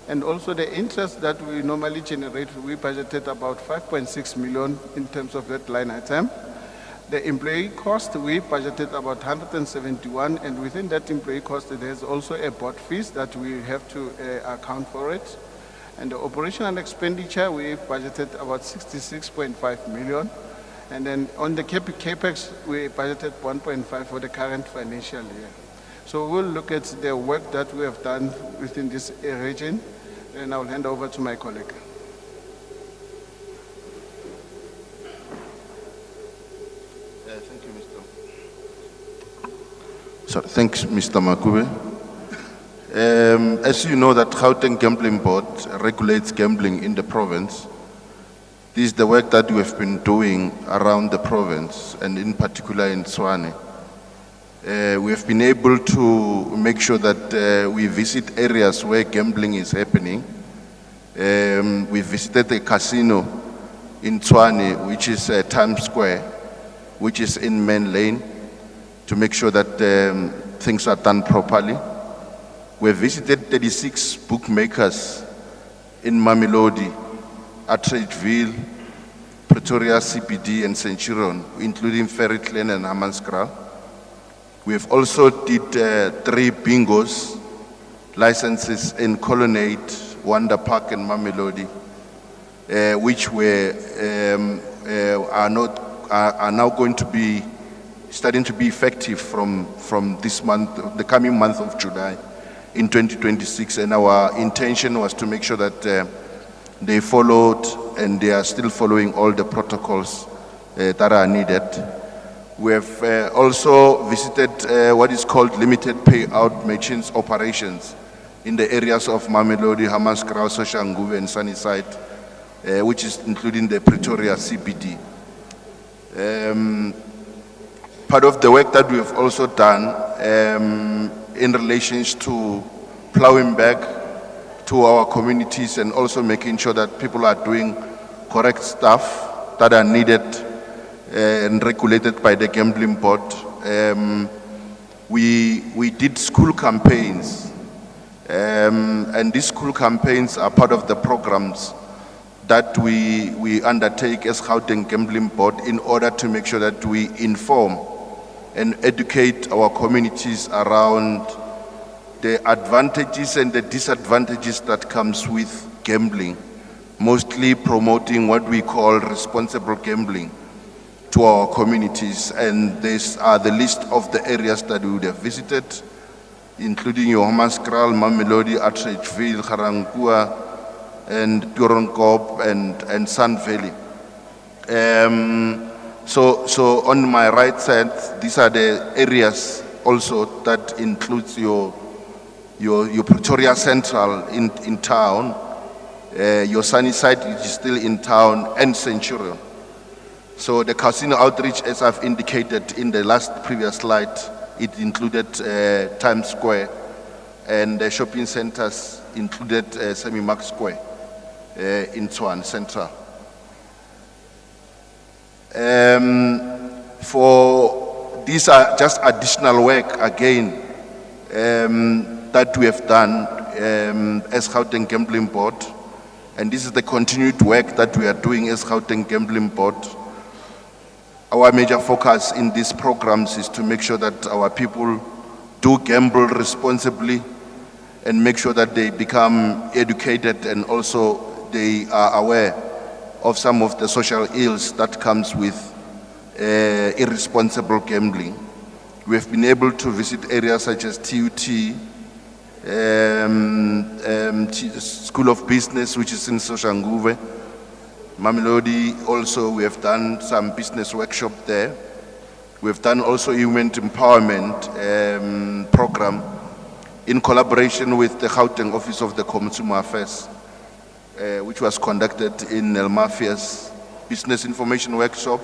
and also the interest that we normally generate, we budgeted about 5.6 million in terms of that line item. The employee cost, we budgeted about 171, and within that employee cost, there's also a board fees that we have to account for it. And the operational expenditure, we budgeted about 66.5 million. And then on the CAPEX, we budgeted 1.5 for the current financial year. So we'll look at the work that we have done within this region, and I'll hand over to my colleague. Thanks, Mr. Makube. As you know, that Gauteng Gambling Board regulates gambling in the province. This is the work that we have been doing around the province, and in particular in Tshwane. We have been able to make sure that we visit areas where gambling is happening. We visited a casino in Tshwane, which is Times Square, which is in Main Lane, to make sure that things are done properly. We have visited 36 bookmakers in Mamelodi, Atteridgeville, Pretoria CBD and Centurion, including Ferry Clan and Hammanskraal. We have also did 3 bingos licenses in Colonnade, Wonder Park and Mamelodi, which are now going to be starting to be effective from this month, the coming month of July in 2026. And our intention was to make sure that they followed and they are still following all the protocols that are needed. We have also visited what is called limited payout machines operations in the areas of Mamelodi, Hammanskraal, Soshanguve and Sunnyside, which is including the Pretoria CBD. Part of the work that we have also done in relation to plowing back to our communities and also making sure that people are doing correct stuff that are needed and regulated by the Gambling Board. We did school campaigns, and these school campaigns are part of the programs that we undertake as Gauteng Gambling Board in order to make sure that we inform and educate our communities around the advantages and the disadvantages that comes with gambling, mostly promoting what we call responsible gambling to our communities. And these are the list of the areas that we would have visited, including your Hammanskraal, Mamelodi, Atteridgeville, Garangkua, and Doornkop and Sun Valley. So on my right side, these are the areas also that includes your Pretoria Central in town, your Sunnyside, which is still in town, and Centurion. So the casino outreach, as I've indicated in the previous slide, it included Times Square, and the shopping centers included Semi-Max Square in Tshwane Central. For these are just additional work again that we have done as Gauteng Gambling Board, and this is the continued work that we are doing as Gauteng Gambling Board. Our major focus in these programs is to make sure that our people do gamble responsibly and make sure that they become educated and also they are aware of some of the social ills that comes with irresponsible gambling. We have been able to visit areas such as TUT, School of Business, which is in Soshanguve. Mamelodi also, we have done some business workshop there. We have done also women empowerment program in collaboration with the Gauteng Office of the Consumer Affairs, which was conducted in El Mafia's business information workshop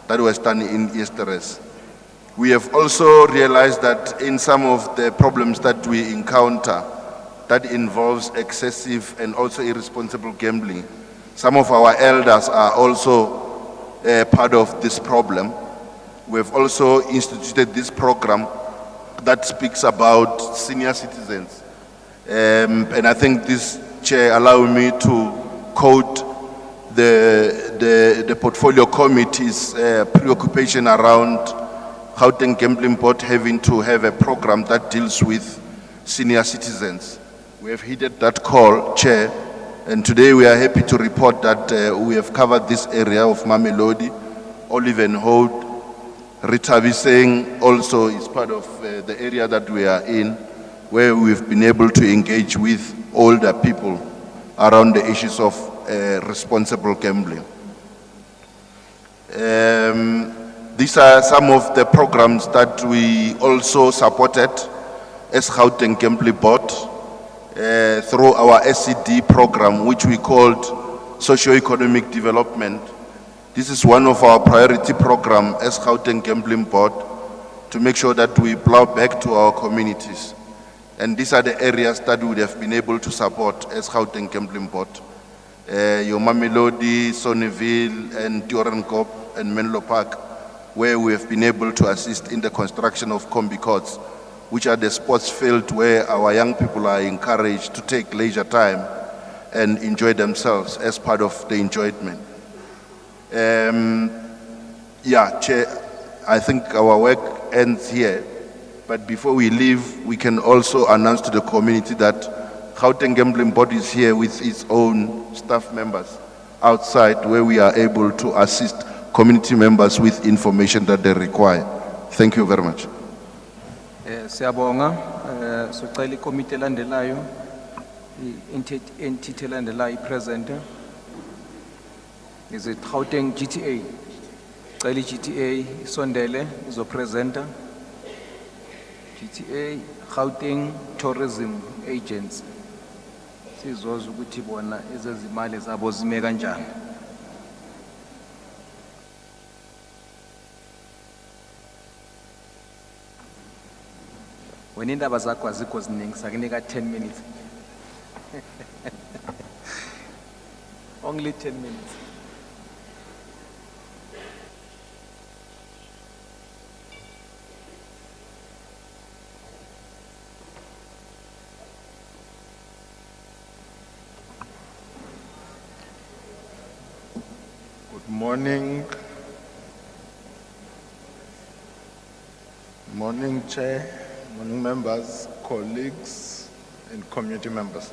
that was done in Easteres. We have also realized that in some of the problems that we encounter that involves excessive and also irresponsible gambling, some of our elders are also part of this problem. We have also instituted this program that speaks about senior citizens. And I think this chair allow me to quote the portfolio committee's preoccupation around Gauteng Gambling Board having to have a program that deals with senior citizens. We have heeded that call, Chair, and today we are happy to report that we have covered this area of Mamelodi. Olivenhout, Ritabiseng also is part of the area that we are in, where we've been able to engage with older people around the issues of responsible gambling. These are some of the programs that we also supported as Gauteng Gambling Board through our SCD program, which we called Socio-Economic Development. This is one of our priority programs as Gauteng Gambling Board to make sure that we plow back to our communities. And these are the areas that we would have been able to support as Gauteng Gambling Board. your Mamelodi, Sonneville, and Diorenkop and Menlo Park, where we have been able to assist in the construction of combi courts, which are the sports field where our young people are encouraged to take leisure time and enjoy themselves as part of the enjoyment. Yeah, Chair, I think our work ends here. But before we leave, we can also announce to the community that Gauteng Gambling Board is here with its own staff members outside, where we are able to assist community members with information that they require. Thank you very much. Siyabonga, socela ikomiti elandelayo, entity elandelayo present. Is it Gauteng GTA? Cela GTA isondele izopresenta. GTA Gauteng Tourism Agency. Sizozwa ukuthi bona ezezimali zabo zime kanjani. Wena indaba zakho azikho ziningi, sakunika 10 minutes. Only 10 minutes. Good morning. Morning, Chair, morning members, colleagues, and community members.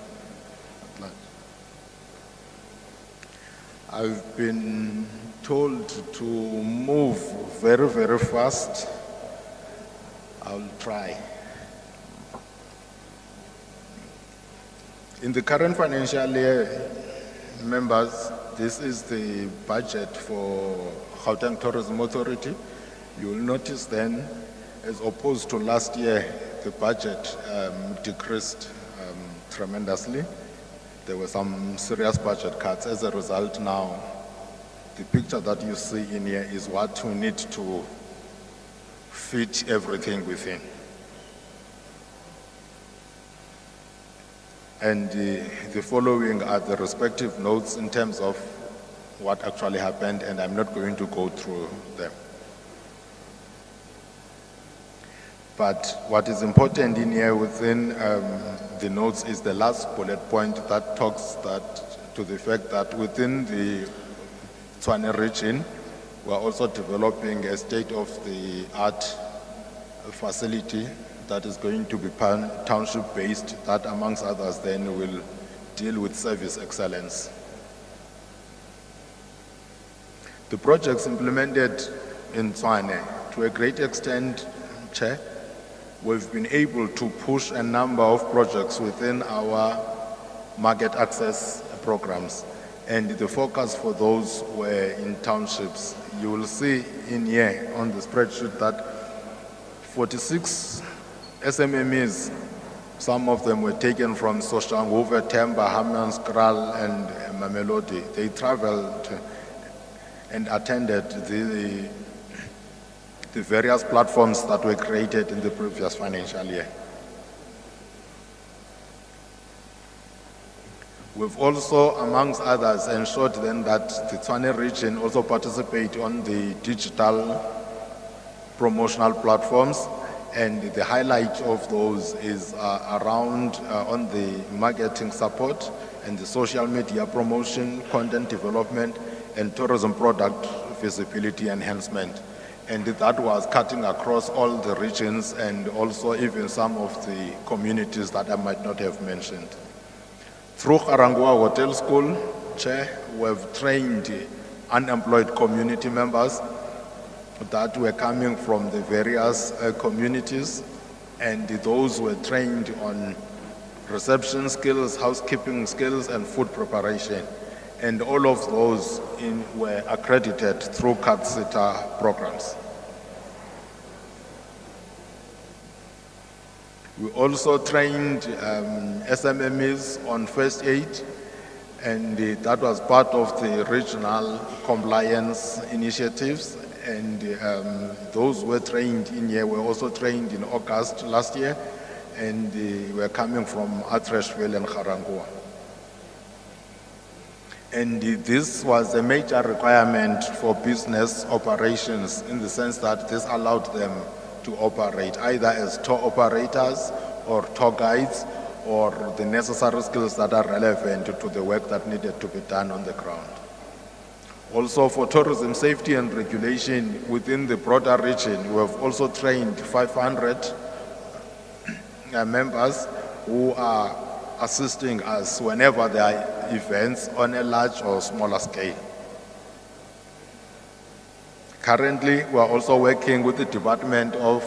I've been told to move very, very fast. I'll try. In the current financial year, members, this is the budget for Gauteng Tourism Authority. You will notice then, as opposed to last year, the budget decreased tremendously. There were some serious budget cuts. As a result now, the picture that you see in here is what we need to fit everything within. And the following are the respective notes in terms of what actually happened, and I'm not going to go through them. But what is important in here within the notes is the last bullet point that talks to the fact that within the Tshwane region, we're also developing a state-of-the-art facility that is going to be township-based, that amongst others then will deal with service excellence. The projects implemented in Tshwane, to a great extent, Chair, we've been able to push a number of projects within our market access programs. And the focus for those were in townships. You will see in here on the spreadsheet that 46 SMMEs, some of them were taken from Soshanguve, Temba, Hammanskraal, and Mamelodi. They traveled and attended the various platforms that were created in the previous financial year. We've also, amongst others, ensured then that the Tshwane region also participate on the digital promotional platforms, and the highlight of those is around on the marketing support and the social media promotion, content development, and tourism product visibility enhancement. And that was cutting across all the regions and also even some of the communities that I might not have mentioned. Through Garangua Hotel School, Chair, we've trained unemployed community members that were coming from the various communities, and those were trained on reception skills, housekeeping skills, and food preparation. And all of those were accredited through CATSITA programs. We also trained SMMEs on first aid, and that was part of the regional compliance initiatives. And those were trained in here were also trained in August last year, and were coming from Atteridgeville and Garangua. And this was a major requirement for business operations in the sense that this allowed them to operate either as tour operators or tour guides or the necessary skills that are relevant to the work that needed to be done on the ground. Also for tourism safety and regulation within the broader region, we have also trained 500 members who are assisting us whenever there are events on a large or smaller scale. Currently, we are also working with the Department of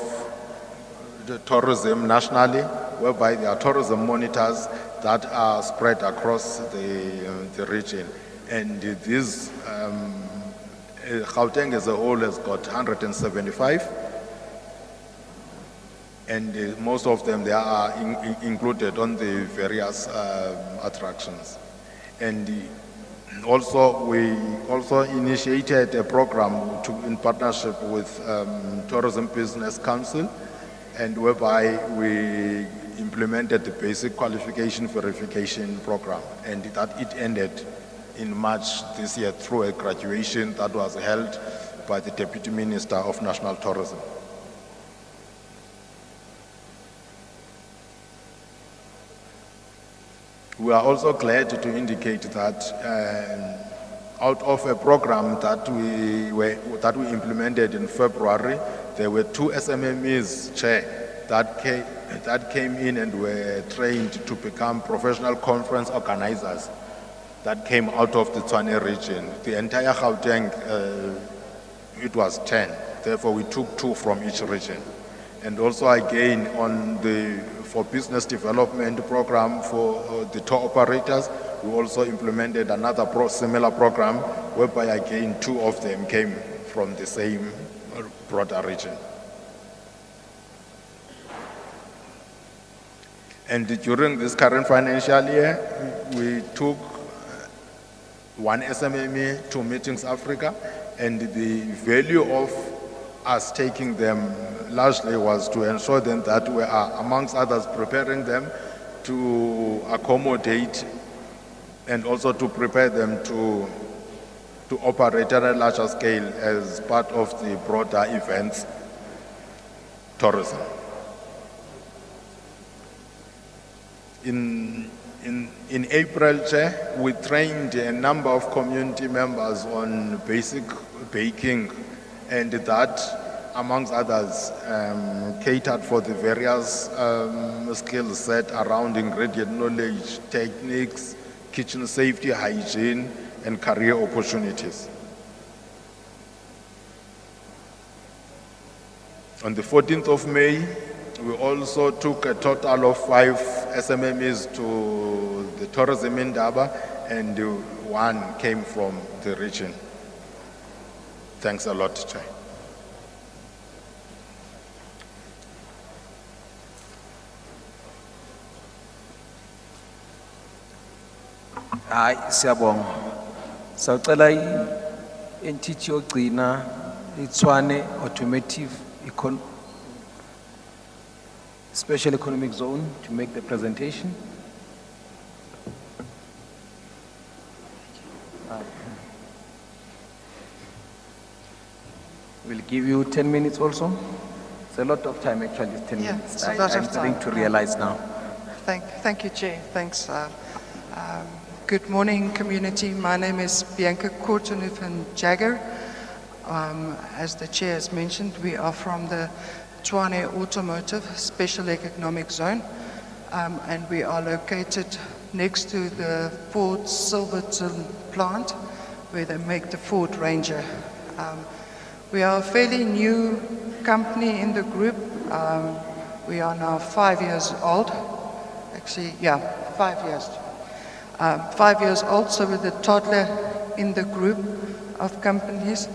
the Tourism nationally, whereby there are tourism monitors that are spread across the region. And this, Gauteng as a whole has got 175, and most of them, they are included on the various attractions. And also, we also initiated a program in partnership with Tourism Business Council, and whereby we implemented the basic qualification verification program, and that it ended in March this year through a graduation that was held by the Deputy Minister of National Tourism. We are also glad to indicate that out of a program that we implemented in February, there were 2 SMMEs, Chair, that came in and were trained to become professional conference organizers that came out of the Tshwane region. The entire Gauteng, it was 10. Therefore, we took 2 from each region. And also again, for business development program for the tour operators, we also implemented another similar program whereby again 2 of them came from the same broader region. And during this current financial year, we took 1 SMME to Meetings Africa, and the value of us taking them largely was to ensure then that we are, amongst others, preparing them to accommodate and also to prepare them to operate at a larger scale as part of the broader events tourism. In April, Chair, we trained a number of community members on basic baking, and that, amongst others, catered for the various skills set around ingredient knowledge, techniques, kitchen safety, hygiene, and career opportunities. On the 14th of May, we also took a total of 5 SMMEs to the tourism in Daba, and 1 came from the region. Thanks a lot, Chair. Hayi siyabonga. Sawucela entity yogcina iTshwane Automotive Special Economic Zone to make the presentation. We'll give you 10 minutes also. It's a lot of time actually, it's 10 minutes. It's a lot I'm of starting time. to realize now. Thank you, Chair. Thanks. Good morning, community. My name is Bianca Kortenhoff van Jagger. As the Chair has mentioned, we are from the Tshwane Automotive Special Economic Zone, and we are located next to the Ford Silverton plant where they make the Ford Ranger. We are a fairly new company in the group. We are now 5 years old. Actually, 5 years. 5 years old, so we're the toddler in the group of companies.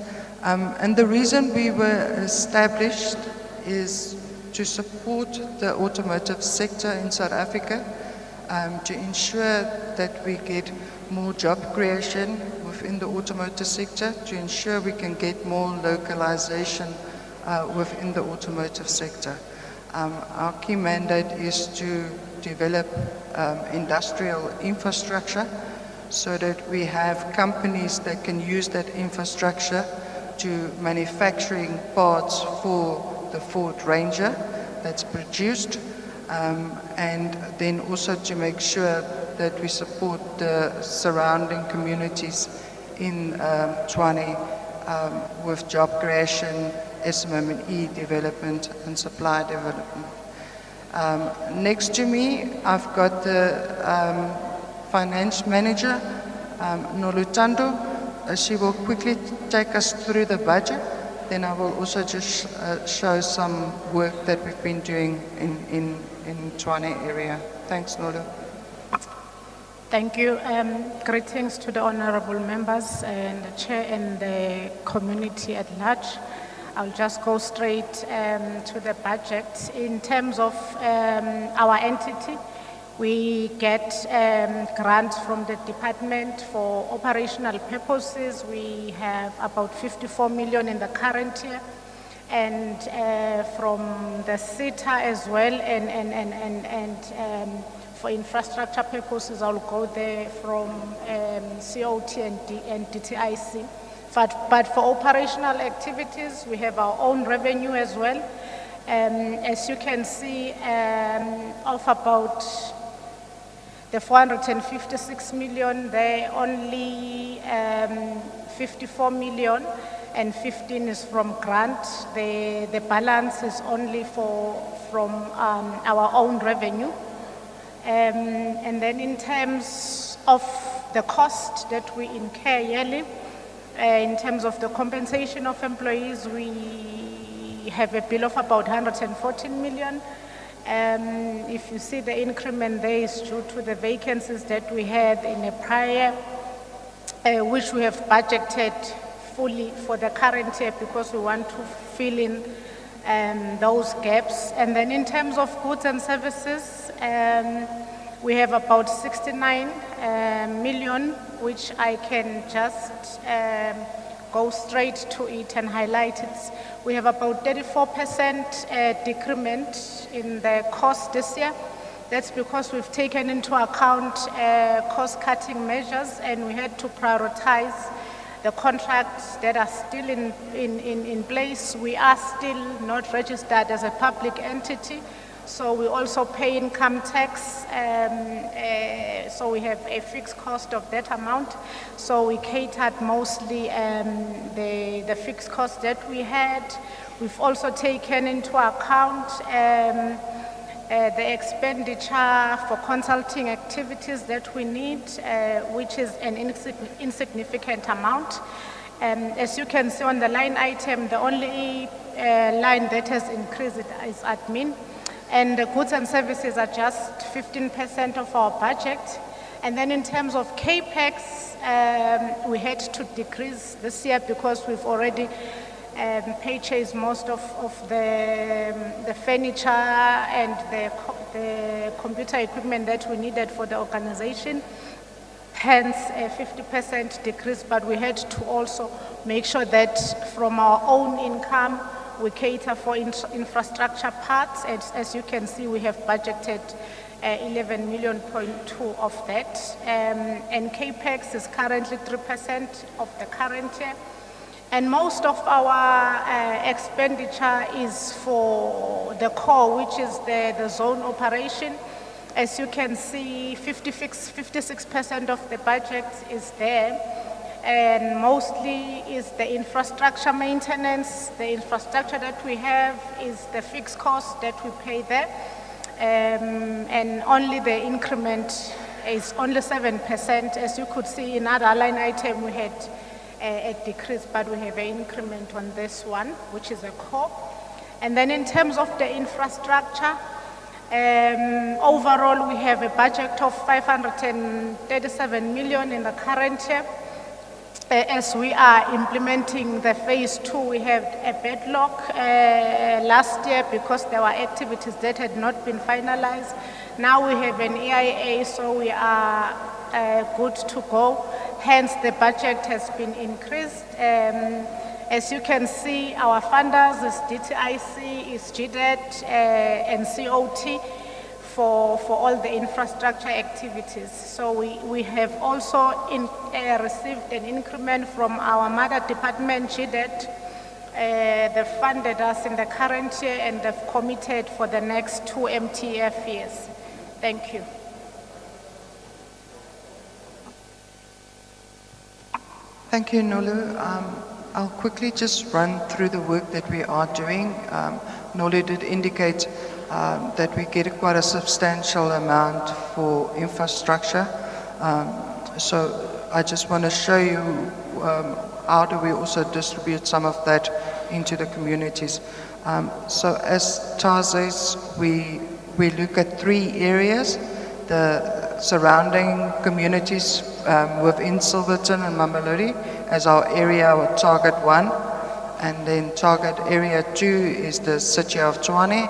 And the reason we were established is to support the automotive sector in South Africa, to ensure that we get more job creation within the automotive sector, to ensure we can get more localization within the automotive sector. Our key mandate is to develop industrial infrastructure so that we have companies that can use that infrastructure to manufacturing parts for the Ford Ranger that's produced, and then also to make sure that we support the surrounding communities in Tshwane with job creation, SMME development and supply development. Next to me, I've got the finance manager, Nolutando. She will quickly take us through the budget. Then I will also just show some work that we've been doing in Tshwane area. Thanks, Nolu. Thank you. Greetings to the honorable members and the chair and the community at large. I'll just go straight to the budget. In terms of our entity, we get grants from the department for operational purposes. We have about 54 million in the current year, and from the CETA as well, and for infrastructure purposes, I'll go there from COT and DTIC. But for operational activities, we have our own revenue as well. As you can see, of about the 456 million, there only 54 million and 15 is from grant. The balance is only from our own revenue. And then in terms of the cost that we incur yearly, in terms of the compensation of employees, we have a bill of about 114 million. If you see the increment there is due to the vacancies that we had in a prior, which we have budgeted fully for the current year because we want to fill in those gaps. And then in terms of goods and services, we have about 69 million, which I can just go straight to it and highlight it. We have about 34% decrement in the cost this year. That's because we've taken into account cost-cutting measures, and we had to prioritize the contracts that are still in place. We are still not registered as a public entity, so we also pay income tax, so we have a fixed cost of that amount. So we catered mostly the fixed cost that we had. We've also taken into account the expenditure for consulting activities that we need, which is an insignificant amount. As you can see on the line item, the only line that has increased is admin. And the goods and services are just 15% of our budget. And then in terms of CAPEX, we had to decrease this year because we've already purchased most of the furniture and the computer equipment that we needed for the organization. Hence a 50% decrease, but we had to also make sure that from our own income, we cater for infrastructure parts. As you can see, we have budgeted 11.2 million of that. And CAPEX is currently 3% of the current year. And most of our expenditure is for the core, which is the zone operation. As you can see, 56% of the budget is there. And mostly is the infrastructure maintenance. The infrastructure that we have is the fixed cost that we pay there. And only the increment is only 7%. As you could see in other line item, we had a decrease, but we have an increment on this one, which is a core. And then in terms of the infrastructure, overall we have a budget of 537 million in the current year. As we are implementing the phase 2, we have a backlog last year because there were activities that had not been finalized. Now we have an EIA, so we are good to go. Hence, the budget has been increased. As you can see, our funders is DTIC, is GDET, and COT. for all the infrastructure activities. So we have also received an increment from our mother department, GDET. They've funded us in the current year and they've committed for the next 2 MTF years. Thank you. Thank you, Nolu. I'll quickly just run through the work that we are doing. Nolu did indicate that we get quite a substantial amount for infrastructure. So I just want to show you how do we also distribute some of that into the communities. So as Charles says, we look at 3 areas: the surrounding communities within Silverton and Mamelodi as our area or target 1, and then target area 2 is the city of Tshwane,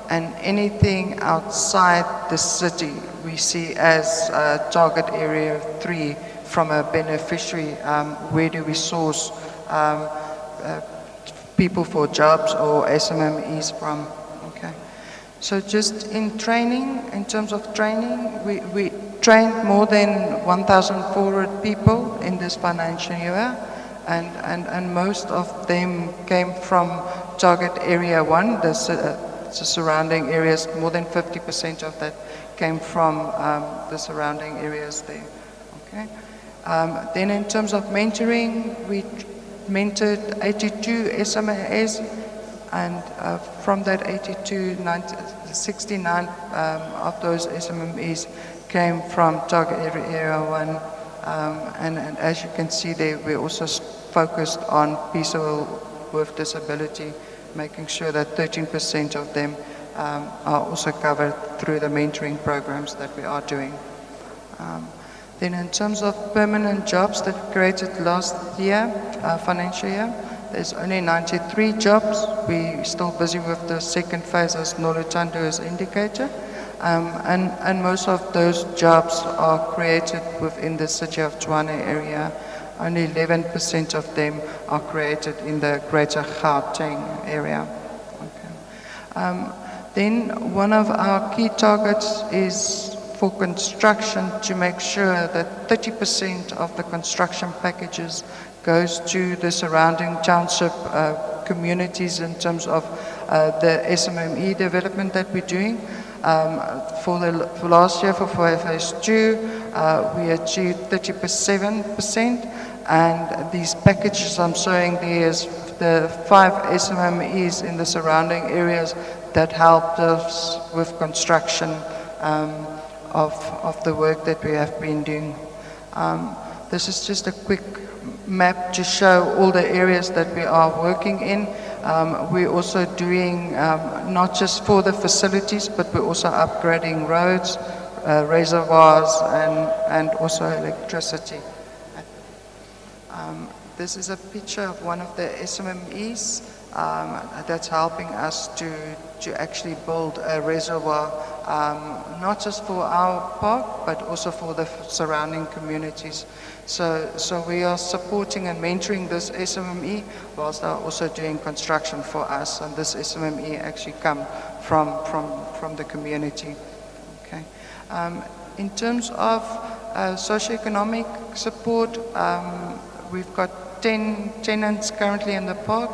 and anything outside the city we see as target area 3 from a beneficiary. Where do we source people for jobs or SMMEs from? Okay. So just in training, in terms of training, we trained more than 1,400 people in this financial year, and most of them came from target area 1, the surrounding areas. More than 50% of that came from the surrounding areas there. Okay. Then in terms of mentoring, we mentored 82 SMEs, and from that 82, 69 of those SMMEs came from target area 1. And as you can see there, we also focused on people with disability, making sure that 13% of them are also covered through the mentoring programs that we are doing. Then in terms of permanent jobs that we created last year, financial year, there's only 93 jobs. We're still busy with the second phase, as Nolutando has indicated. And most of those jobs are created within the city of Tshwane area. Only 11% of them are created in the greater Gauteng area. Okay. Then one of our key targets is for construction to make sure that 30% of the construction packages goes to the surrounding township communities in terms of the SMME development that we're doing. For last year, for phase 2, we achieved 37%, and these packages I'm showing there is the 5 SMMEs in the surrounding areas that helped us with construction of the work that we have been doing. This is just a quick map to show all the areas that we are working in. We're also doing not just for the facilities, but we're also upgrading roads, reservoirs, and also electricity. This is a picture of one of the SMMEs that's helping us to actually build a reservoir, not just for our park, but also for the surrounding communities. So we are supporting and mentoring this SMME whilst they're also doing construction for us, and this SMME actually come from the community. Okay. In terms of socioeconomic support, we've got 10 tenants currently in the park.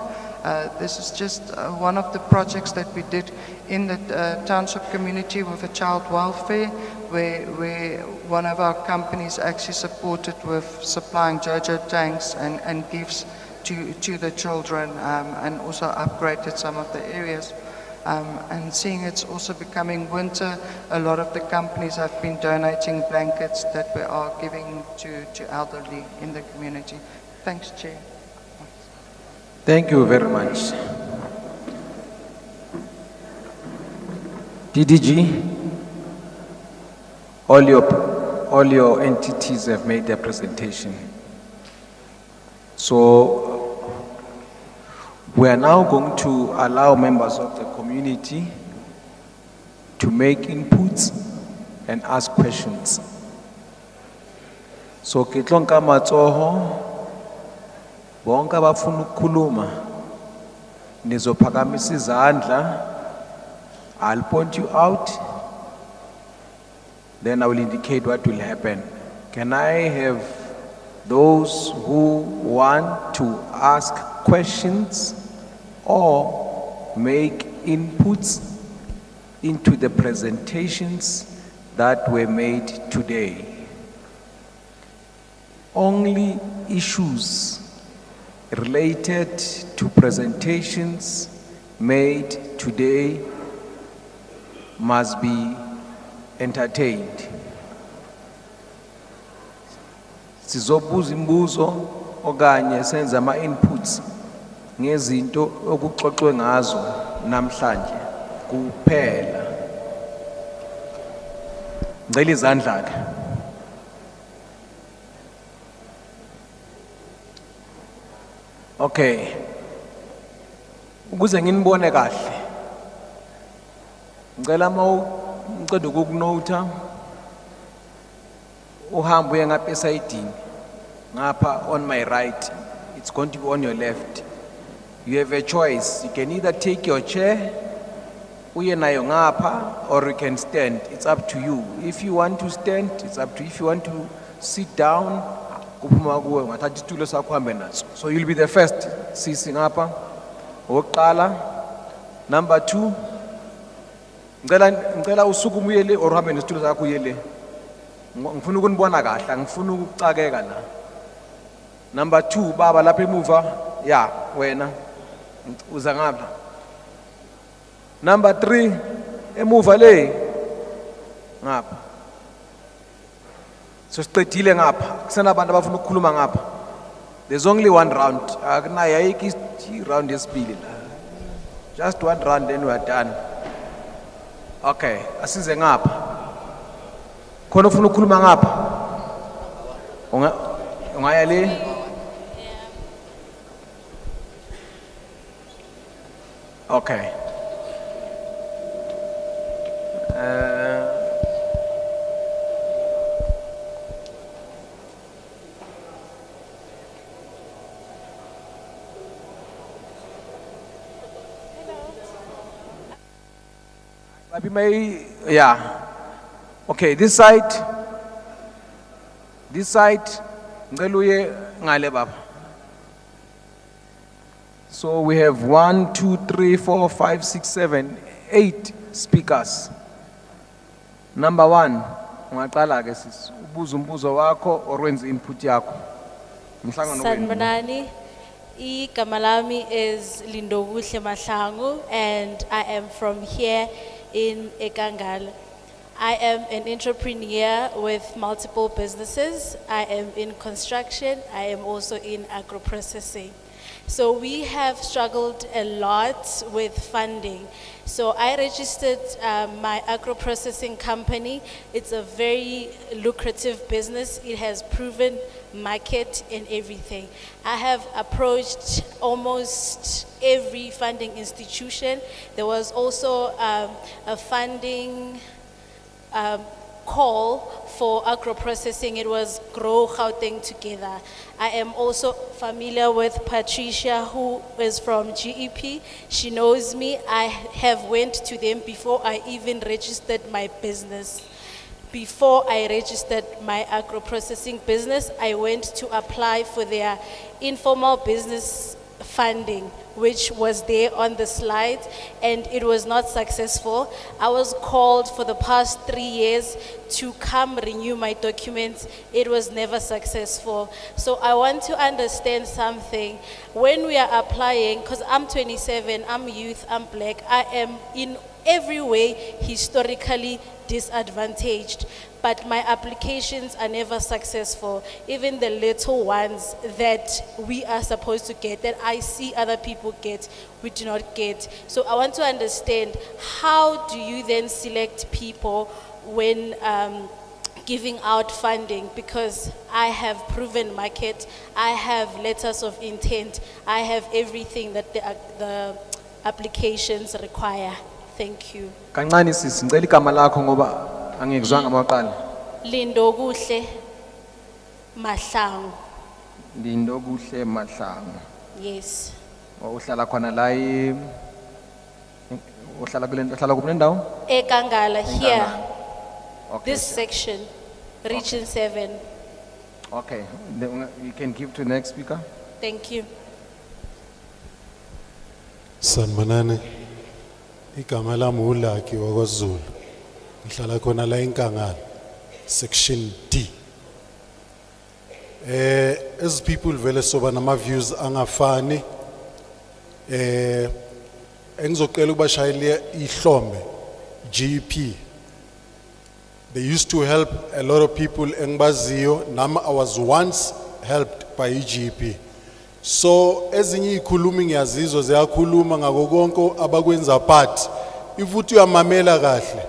This is just one of the projects that we did in the township community with a child welfare, where one of our companies actually supported with supplying JoJo tanks and gifts to the children, and also upgraded some of the areas. And seeing it's also becoming winter, a lot of the companies have been donating blankets that we are giving to elderly in the community. Thanks, Chair. Thank you very much. DDG, all your entities have made their presentation. So we are now going to allow members of the community to make inputs and ask questions. So Kitlonka Matsoho, bonke abafuna ukukhuluma nizophakamisa izandla. I'll point you out then I will indicate what will happen. Can I have those who want to ask questions or make inputs into the presentations that were made today? Only issues related to presentations made today must be entertained. Sizobuza imbuzo okanye senza ama inputs ngezinto okuxoxwe ngazo namhlanje kuphela. Ngicela izandla ke. Okay. Ukuze nginibone kahle. Ngicela mawuceda ukukunota uhambe uye ngapha esayidini ngapha on my right, it's going to be on your left. You have a choice. You can either take your chair uye nayo ngapha, or you can stand. It's up to you. If you want to stand, it's up to you. If you want to sit down, kuphuma kuwe ungathatha isitulo sakho uhambe naso. So you'll be the first sisi ngapha oqala. Number 2, ngicela usukume uyele or uhambe nesitulo sakho uyele. Ngifuna ukunibona kahle, ngifuna ukucakeka la. Number 2, baba lapha emuva, ya wena uza ngapha. Number 3, emuva le ngapha. So siqedile ngapha, kusenabantu abafuna ukukhuluma ngapha. There's only one round. Akunayo ayikho round yesibili la. Just one round then we are done. Okay, asize ngapha. Khona ufuna ukukhuluma ngapha? Ungaya le? Okay. Yeah. Okay, this side, ngeluye ngale baba. So we have 1, 2, 3, 4, 5, 6, 7, 8 speakers. Number 1, ungaqala ke sisi, ubuza umbuzo wakho or wenza input yakho. Mhlangano wenu. Sanibonani. Igama lami is Lindobuhle Mahlangu, and I am from here in Ekangala. I am an entrepreneur with multiple businesses. I am in construction. I am also in agro-processing. So we have struggled a lot with funding. So I registered my agro-processing company. It's a very lucrative business. It has proven market and everything. I have approached almost every funding institution. There was also a funding call for agro-processing. It was Grow Gauteng Together. I am also familiar with Patricia, who is from GEP. She knows me. I have went to them before I even registered my business. Before I registered my agro-processing business, I went to apply for their informal business funding, which was there on the slide, and it was not successful. I was called for the past 3 years to come renew my documents. It was never successful. So I want to understand something. When we are applying, because I'm 27, I'm youth, I'm black, I am in every way historically disadvantaged, but my applications are never successful. Even the little ones that we are supposed to get, that I see other people get, we do not get. So I want to understand, how do you then select people when giving out funding? Because I have proven market, I have letters of intent, I have everything that the applications require. Thank you. Kancane sisi, ngicela igama lakho ngoba angikuzwanga mawuqala. Lindobuhle Mahlangu. Lindobuhle Mahlangu. Yes. Uhlala khona la uhlala kuphi ndawo? Ekangala here. Okay, This section, Region 7. Okay, then you can give to the next speaker. Thank you. Sanmanane, igama lami uLucky wakwaZulu. Ngihlala khona la enkangala, section D. As people vele soba nama views angafani, engizocela ukubashayela ihlombe GP. They used to help a lot of people engibaziyo. Nama I was once helped by GP. So ezinye ikhulumi ngiyazizwa ziyakhuluma ngako konke abakwenza part. If uthi uyamamela kahle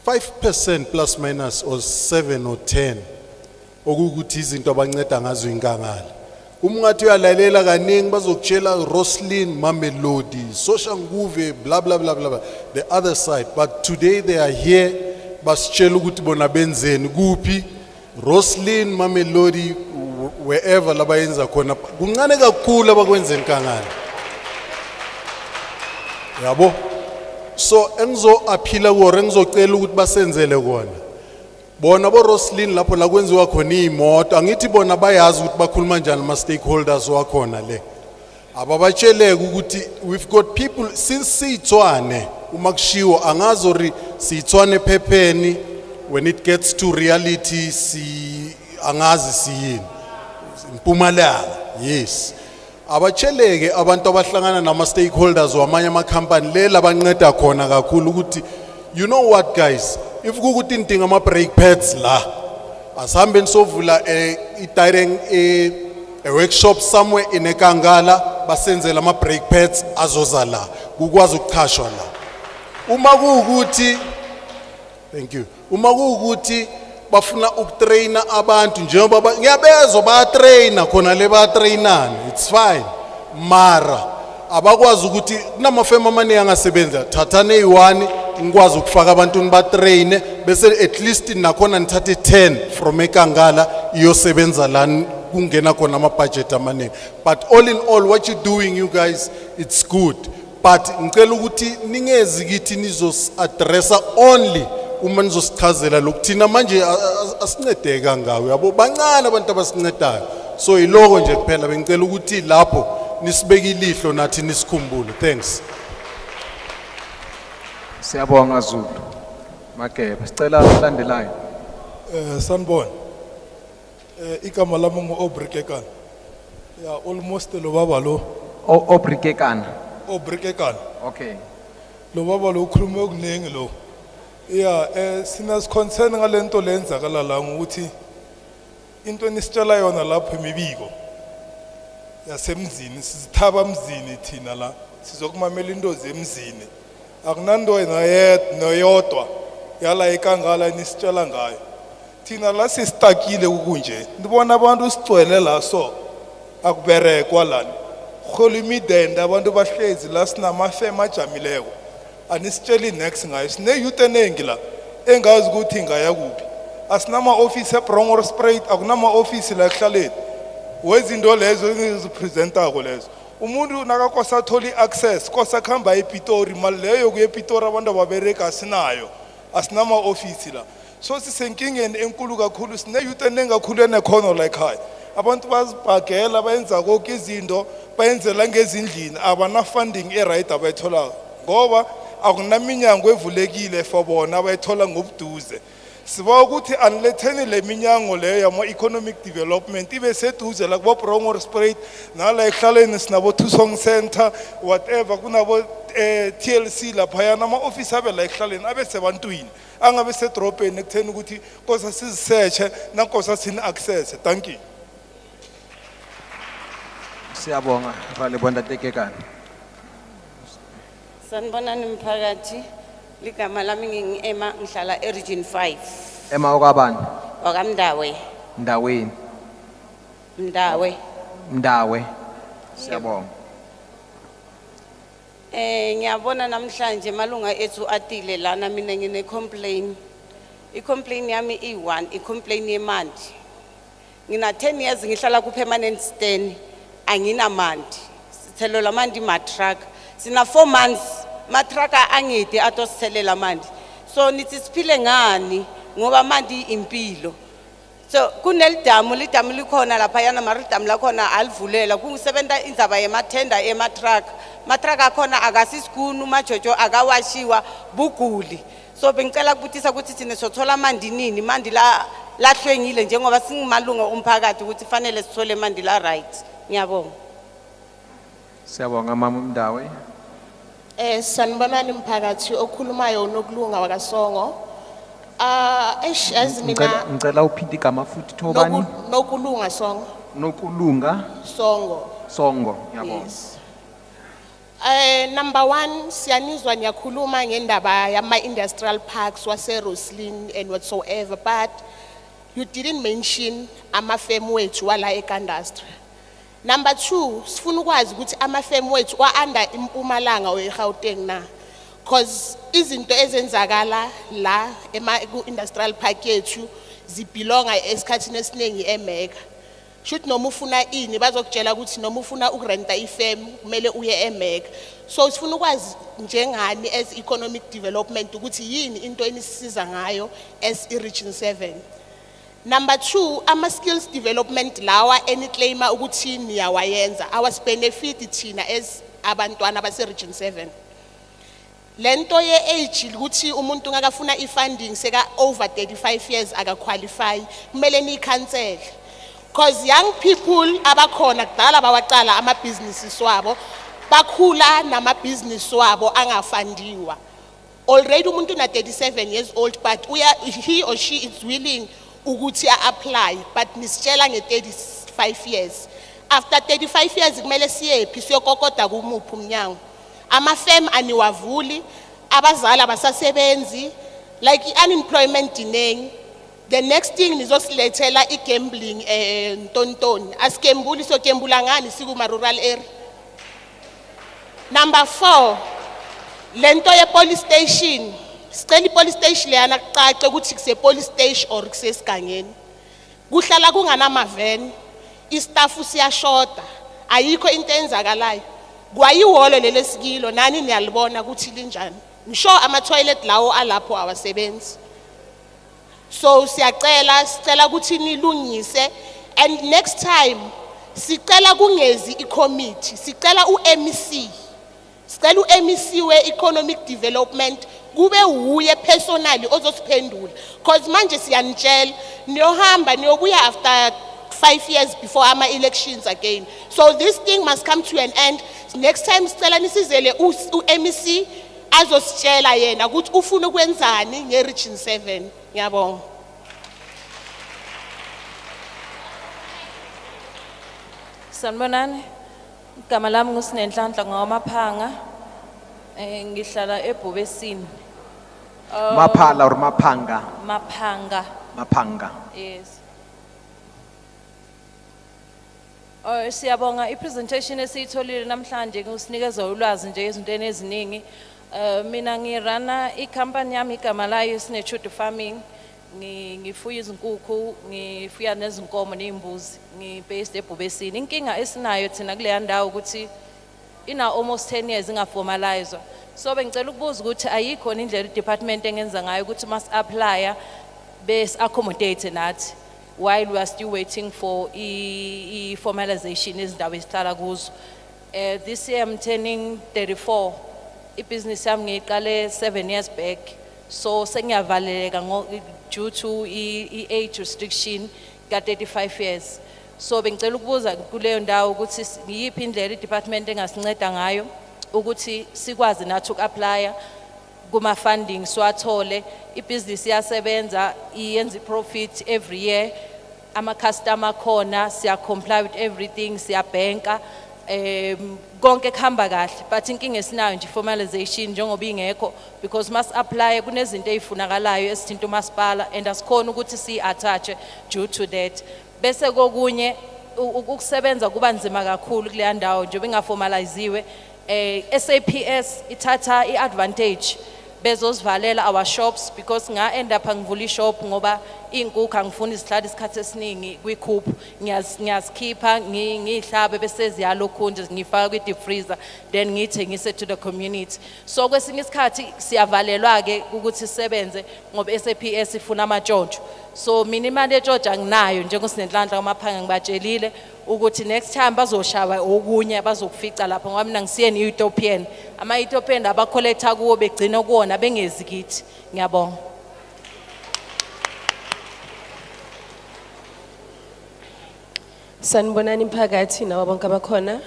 5% plus minus or 7 or 10 okukuthi izinto abanceda ngazo inkangala. Ngathi uyalalela kaningi bazokutshela Roslyn, Mamelodi, Soshanguve, blah blah blah blah, the other side. But today they are here basitshela ukuthi bona benzeni kuphi Roslyn, Mamelodi, wherever labayenza khona kuncane kakhulu abakwenza enkangala. Yabo, so engizo aphila kuwo engizocela ukuthi basenzele kona bona bo Roslyn lapho la kwenziwa khona imoto angithi bona bayazi ukuthi bakhuluma njani ama stakeholders wakhona le ababatsheleke ukuthi we've got people since siyithwane uma kushiwo angazo ri siyithwane phepheni when it gets to reality angazi siyini Mpumalanga. Yes, abatsheleke abantu abahlangana nama stakeholders wamanye ama company lela banceda khona kakhulu ukuthi you know what guys, if kukuthi indinga ama brake pads la asihambe nisovula a workshop somewhere in Ekangala basenzela ama brake pads azoza la kukwazi ukuchashwa la uma kuukuthi thank you uma kuukuthi bafuna ukutraina abantu njengoba ngiyabezwa bayatraina khona le bayatrainana it's fine mara abakwazi ukuthi kunamafema amaningi angasebenza thathane i1 ngikwazi ukufaka abantu nibatraine bese at least nakhona nithathe 10 from Ekangala iyosebenza la kungena khona ama budget amaningi. But all in all what you doing you guys it's good, but ngicela ukuthi ningezi kithi nizos addressa only uma nizosichazela lokuthina manje asincedeka ngawo yabo bancane abantu abasincedayo. So iloko nje kuphela bengicela ukuthi lapho nisibeke ilihlo nathi nisikhumbule. Thanks. Siyabonga Zulu. Makeba sicela ulandelayo. Sanibona. Igama lami ngu-Obrikekana. Yeah, almost lo baba lo. Obrikekana. Obrikekana. Okay. Lo baba lo ukhuluma okuningi lo. Yeah, sina concern ngalento lenzakala la ukuthi into enisitshela yona lapho emibiko yasemzini sizithaba emzini thina la sizokumamela indozi emzini akunando noyodwa yala Ekangala nisitshela ngayo thina la sistakile ukunje ndibona abantu sicwele la so akuberekwa lana holimidende abantu bahlezi la sinamafema ajamileko anisitsheli next ngayo sine youth enengi la engazi ukuthi ngaya kuphi asinama office eBrongor Spruit akunama office la ekuhlaleni wezinto lezo ezipresentako lezo umuntu nakakosa tholi access kosa khamba ePitori mali leyo kuye ePitori abantu ababereka asinayo asinama office la so sisenkingeni enkulu kakhulu sine youth enengi kakhulu enekhono la ekhaya abantu bazibhagela bayenza konke izinto bayenzela ngezindlini abana funding eright abayithola ngoba akunaminyango evulekile for bona abayithola ngobuduze siba ukuthi aniletheni le minyango leyo yama economic development ibe seduze la kubo Brongor Spruit nala ehlaleni sinabo Tusong Center whatever kunabo TLC lapha yana ama office abe la ehlaleni abe sebantwini angabe sedropeni ekutheni ukuthi kosa sizisearch nankosa sini access. Thank you. Siyabonga vale bonda tekekana. Sanibonani mphakathi, ligama lami ngingi-Emma ngihlala eRegion 5. Emma okwabani? Wakamdawe. Ndaweni. Mdawe. Mdawe. Siyabonga. Ngiyabona namhlanje malunga ethu atile lana mina ngine complain. I-complain yami i1, i-complain yemandi. Ngina 10 years ngihlala ku permanent stand, angina mandi. Sithelwa mandi ma truck. Sina 4 months matraka angide atosithelela manje So nithi siphile ngani ngoba manje impilo. So kunelidamu likhona lapha yana maridamu lakhona alivulela kungisebenta indzaba yemathenda ematruck. Matruck akhona akasisigunu majojo akawashiwa buguli. So bengicela ukubutisa ukuthi thina sothola mandi nini mandi lahlwengile njengoba singimalunga umphakathi ukuthi fanele sithole mandi la right. Ngiyabonga. Siyabonga mama Mdawe. Sanibonani mphakathi okhulumayo uNokulunga wakasongo. As mina Ngicela uphinde igama futhi thobani? Nokulunga songo. Nokulunga Songo. Songo, ngiyabonga. Yes. Number one, siyanizwa niyakhuluma ngendaba yama industrial parks wase Roslyn and whatsoever, but you didn't mention amafemu wethu wala eKandastra. Number two, sifuna ukwazi ukuthi amafemu wethu wa-under impumalanga we-Gauteng na. Because izinto ezenzakala la ku-industrial park yethu zibelonga esikhathini esiningi eMega. Should noma ufuna ini bazokutshela ukuthi noma ufuna ukurenta ifem kumele uye eMega. So sifuna ukwazi njengani as economic development ukuthi yini into enisisiza ngayo as i-Region 7. Number two, ama-skills development lawa eni-claima ukuthi niyawayenza, awasi-benefit thina as abantwana base-Region 7. Lento ye-age ukuthi umuntu ngakafuna i-funding seka over 35 years aka-qualify, kumele ni-cancel. Because young people abakhona kudala bawaqala ama-businesses wabo, bakhula nama-business wabo angafandiwa. Already umuntu na 37 years old, but he or she is willing ukuthi apply, but nisitshela nge-35 years. After 35 years, kumele siyephi siyokokota kumuphi umnyango. Amafem aniwavuli, abazali abasasebenzi, like unemployment dineng. The next thing nizosilethela i-gambling ntontoni. Asikembuli sokembula ngani sikuma rural area. Number 4, lento ye police station. Sicela police station leyana kucace ukuthi kuse police station or kusesigangeni. Kuhlala kunganama van, istaff siyashota, ayikho into enzakalayo. Kwayiwolo lelesikilo nani niyalibona ukuthi linjani. Ngisho ama toilet lawo alapho awasebenzi. So sicela ukuthi nilungise, and next time sicela kungezi i-committee, sicela u-MEC. Sicela u-MEC we-economic development kube uye personally ozosiphendula, because manje siyanitshela niyohamba niyobuya after 5 years before ama elections again. So this thing must come to an end. Next time sicela nisizele u-MEC azositshela yena ukuthi ufuna ukwenzani nge-Region 7. Ngiyabonga. Sanibonani. Igama lami nguSinenhlanhla ngawamaphanga. Ngihlala eBhobesini. Maphala or Mapanga? Maphanga. Mapanga. Yes. Siyabonga i-presentation esiyitholile namhlanje kusinikeza ulwazi nje ezintweni eziningi. Mina ngirana i-company yami igama layo Sine-Truth Farming. Ngifuya izinkukhu, ngifuya nezinkomo nezimbuzi, ngibased eBhobesini. Inkinga esinayo thina kule ndawo ukuthi ina almost 10 years ingaformalized. So bengicela ukubuza ukuthi ayikho indlela i-department engenza ngayo ukuthi mas apply base accommodate nathi while we are still waiting for formalization ezindawo esihlala kuzo. This year I'm turning 34. I-business yami ngiyiqale 7 years back. So sengiyavaleleka due to age restriction ka 35 years. So bengicela ukubuza kuleyo ndawo ukuthi yiphi indlela i-department engasinceda ngayo ukuthi sikwazi nathi uku-apply kuma funding siwathole. I-business iyasebenza, iyenza profit every year. Ama customer khona, siya comply with everything, siya banka. Konke kuhamba kahle, but inkinga esinayo nje formalization njengoba ingekho, because must apply kunezinto ezifunakalayo esithinta umasipala and asikhona ukuthi si-attach due to that. Bese kokunye ukusebenza kuba nzima kakhulu kule ndawo njengoba ingaformaliziwe. SAPS ithatha i-advantage bezosivalela our shops because nga end up ngivula ishop ngoba inkukhu angifuni isihlala isikhathi esiningi kwikhuphu ngiyazikhipha ngihlabe bese ziyalokhu nje ngifaka kwi deep freezer then ngithengise to the community. So kwesinye isikhathi siyavalelwa ke ukuthi sisebenze ngoba SAPS ifuna amatshontsho. So mina imali etshontsho anginayo njengosinenhlanhla kwamaphanga ngibatshelile ukuthi next time bazoshawa okunye bazokufica lapha ngoba mina ngisiyeni Ethiopian. Ama Ethiopian abacollecta kuwo begcina kuona bengezi kithi. Ngiyabonga. Sanibonani mphakathi nawo bonke abakhona.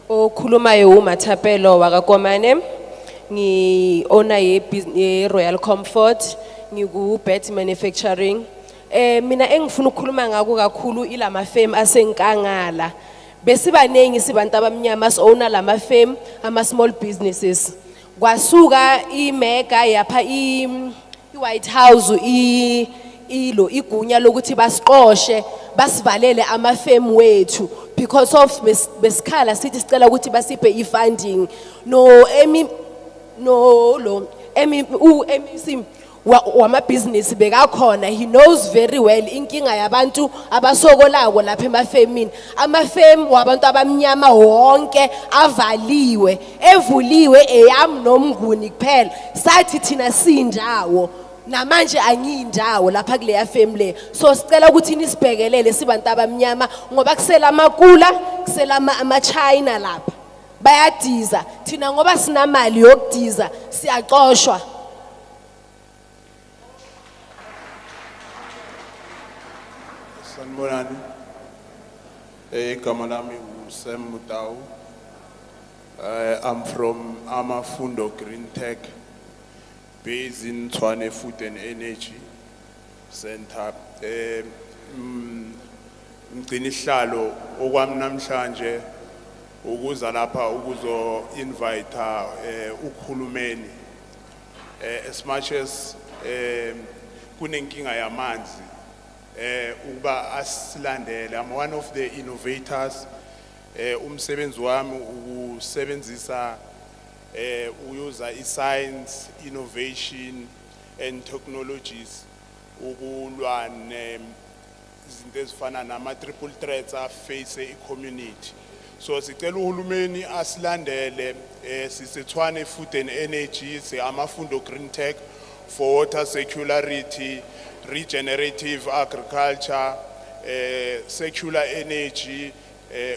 Okhulumayo uMathapelo wakaKomane. Ngi-owner ye Royal Comfort, ngiku Bet Manufacturing. Mina engifuna ukukhuluma ngako kakhulu ilama firm asenkangala. Besibanengi sibantu abamnyama owner lama firm ama small businesses. Kwasuka iMega yapha iWhite House ilo igunya lokuthi basiqoshe basivalele ama firm wethu because of besikhala sithi sicela ukuthi basiphe ifunding MEC wama business bekakhona. He knows very well inkinga yabantu abasokolako lapha emafemini. Amafem wabantu abamnyama wonke avaliwe evuliwe eyam nomnguni kuphela sathi thina sindawo namanje angiyindawo lapha kuleya family. So sicela ukuthi nisibhekelele sibantu abamnyama ngoba kusela amakula kusela ama China lapha bayadiza thina ngoba sinamali yokudiza siyaxoshwa. Sanibonani. Igama lami uSam Mutau. I'm from Amafundo Green Tech, based in Tshwane Food and Energy Center. Ngcini sihlalo okwami namhlanje ukuza lapha ukuzo invite ukhulumeni as much as kunenkinga yamanzi uba asilandele. I'm one of the innovators. Umsebenzi wami usebenzisa user science, innovation and technologies ukulwa izinto ezifana nama triple threats face i-community. So sicela uhulumeni asilandele siseTshwane Food and Energy Amafundo Green Tech for water circularity, regenerative agriculture, circular energy,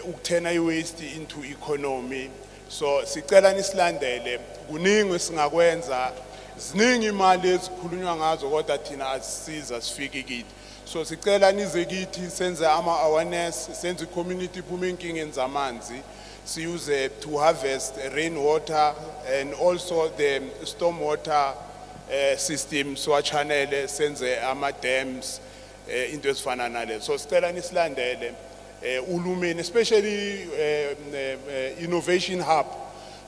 ukuthena i-waste into economy. So sicela nisilandele kuningi singakwenza, ziningi imali ezikhulunywa ngazo kodwa thina asisiza sifike kithi. So sicela nize kithi senze ama awareness, senze community iphume enkingeni zamanzi, siuse to harvest rainwater and also the stormwater system siwachanele senze ama dams into ezifana nalezo. So sicela nisilandele ulumeni especially innovation hub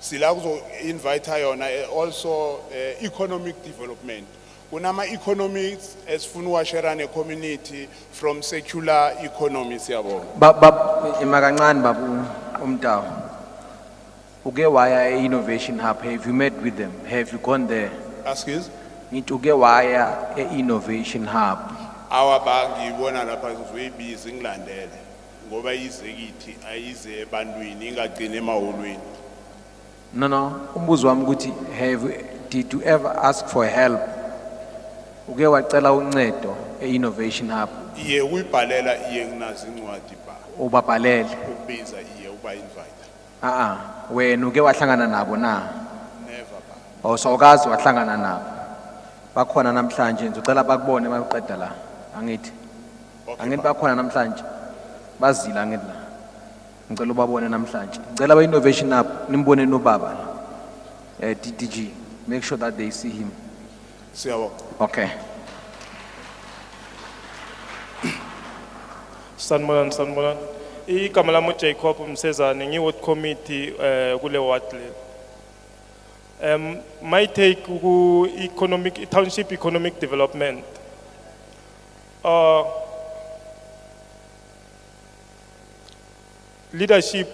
sila kuzo invite yona also economic development. Kunama economics esifuna uwashare ne community from secular economy siyabona. Imakancane babu umtawo. Uke waya innovation hub, have you met with them? Have you gone there? Excuse? Nituke waya innovation hub. Awabangi ibona lapha ngizoyibiza ngilandele ngoba ize kithi ayize ebantwini ingagcine emahholweni. No, umbuzo wami ukuthi did you ever ask for help? Uke wacela uncedo innovation hub? Iye uyibhalela iye nginazi incwadi ba. Ubabhalele. Ukubiza iye uba invite. Wena uke wahlangana nabo na? Never ba. Sawukazi wahlangana nabo. Bakhona namhlanje ngicela bakubone mayiqeda la. Angithi. Angithi bakhona namhlanje. Bazila ngithi la. Ngicela ubabone namhlanje. Ngicela ba innovation hub nimbone nobaba la. DDG, make sure that they see him. Siyabonga. Okay. Sanibonani. Igama lami Jacob Msezane ngiward committee kule ward le. My take ku township economic development. Leadership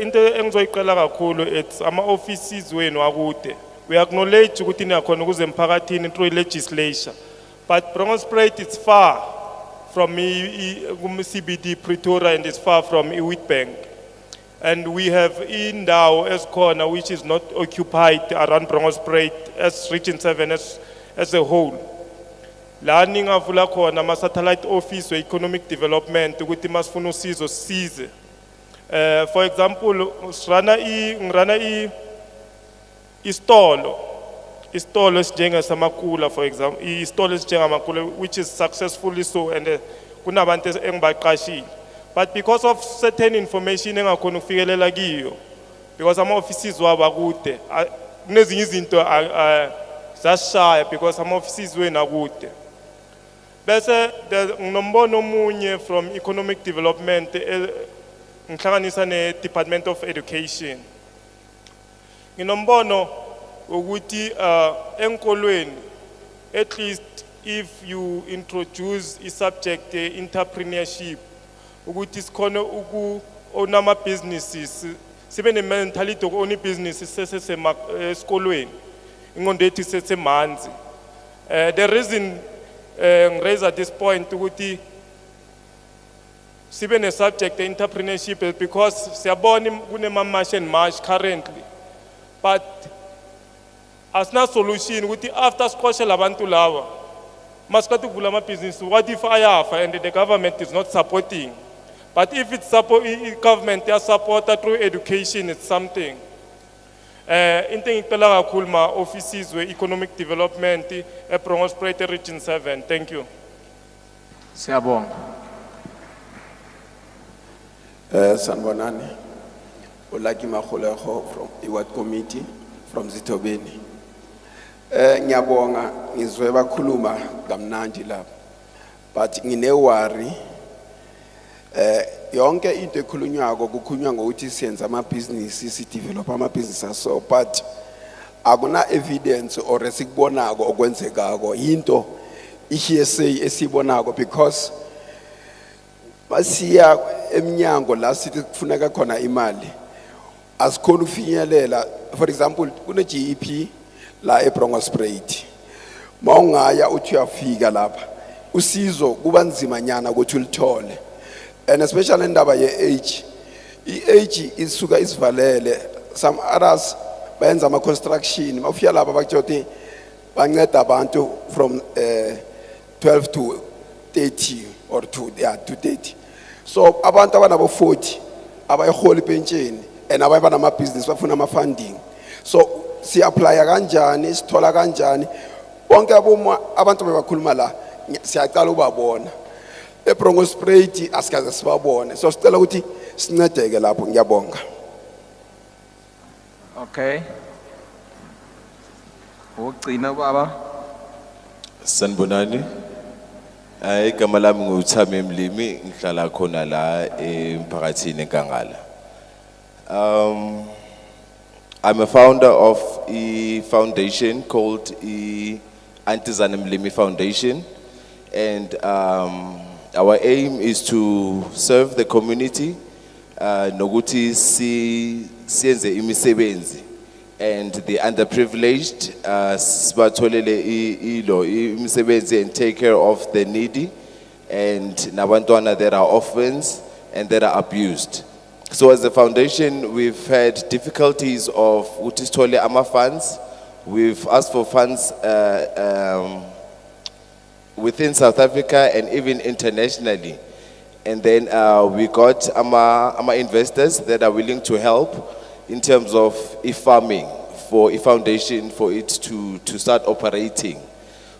into engizoyiqala kakhulu it's ama offices wenu akude We acknowledge ukuthi niyakhona ukuze emphakathini through legislature. But Bronxspruit is far from CBD Pretoria and it's far from Witbank. And we have indawo esikhona which is not occupied around Bronxspruit as Region 7 as a whole. La ningavula khona ama satellite office we economic development ukuthi masifuna usizo size. For example, ngrana istolo esinjenga samakula, for example, istolo esinjenga makula which is successfully so, and kunabantu engibaqashile. But because of certain information engakhona ukufikelela kiyo, because ama offices wabo akude, kunezinye izinto zasishaya because ama offices wena akude. Bese nginombono omunye from economic development ngihlanganisa ne Department of Education. Nginombono ukuthi enkolweni, at least if you introduce a subject entrepreneurship, ukuthi sikhona own ama businesses, sibe ne mentality of own businesses esikolweni, ingqondo yethu isesemanzi. The reason raise at this point ukuthi sibe ne subject entrepreneurship is because siyabona kunema march and march currently, but asina solution ukuthi after siqoshela abantu laba masikade ukuvula ama business, what if ayafa and the government is not supporting? But if it's government they support through education, it's something. Into ngicela kakhulu ma offices we economic development Bronxspruit Region 7. Thank you. Siyabonga. Sanbonani, Olaki Makholeho from Iwat Committee from Zitobeni. Ngiyabonga ngizwe bakhuluma kamnandi lapha. But nginewari yonke into ekhulunywako kukhulunywa ngokuthi siyenza ama business, si develop ama business so, but akuna evidence or esikubonako okwenzekako into ihearsay esibonako, because basiya eminyango la sithi kufuneka khona imali asikhona ufinyelela. For example, kune GEP la eBronxspruit, mawungaya uthi uyafika lapha usizo kuba nzima nyana ukuthi ulithole, and especially indaba ye-age, i-age isuka isivalele. Some others bayenza ama construction, mawufika lapha bakutshela ukuthi banceda abantu from 12 to 30 or to 30. So abantu abanabo 40 abayiholi pension and abanye banama business bafuna ama funding. So si apply kanjani, sithola kanjani? Bonke abantu bebakhuluma la siyacala ubabona. eBronxspruit asikaze sibabone, so sicela ukuthi sincedeke lapho. Ngiyabonga. Okay. Ugcina baba. Sanbonani. Igama lami nguThami Mlimi, ngihlala khona la emphakathini eKangala. I'm a founder of a foundation called the Antizana Mlimi Foundation, and our aim is to serve the community, nokuthi siyenze imisebenzi, and the underprivileged, sibatholele imisebenzi and take care of the needy, and nabantwana that are orphans and that are abused. So as a foundation, we've had difficulties of utistole ama funds. We've asked for funds within South Africa and even internationally. And then we got ama investors that are willing to help in terms of farming for a foundation for it to start operating.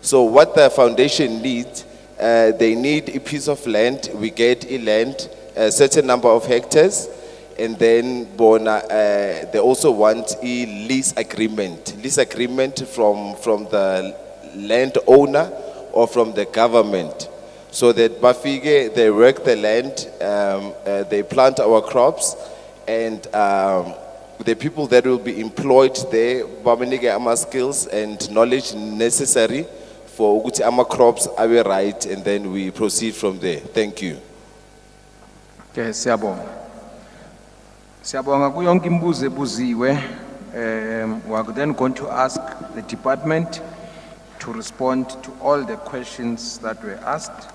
So what the foundation needs, they need a piece of land. We get a land, a certain number of hectares, and then they also want a lease agreement from the landowner or from the government, so that Bafige, they work the land, they plant our crops, and the people that will be employed there, babenike ama skills and knowledge necessary for ukuthi ama crops are right, and then we proceed from there. Thank you. Okay, siyabonga. Siyabonga kuyonke imibuzo ebuziwe We are then going to ask the department to respond to all the questions that were asked.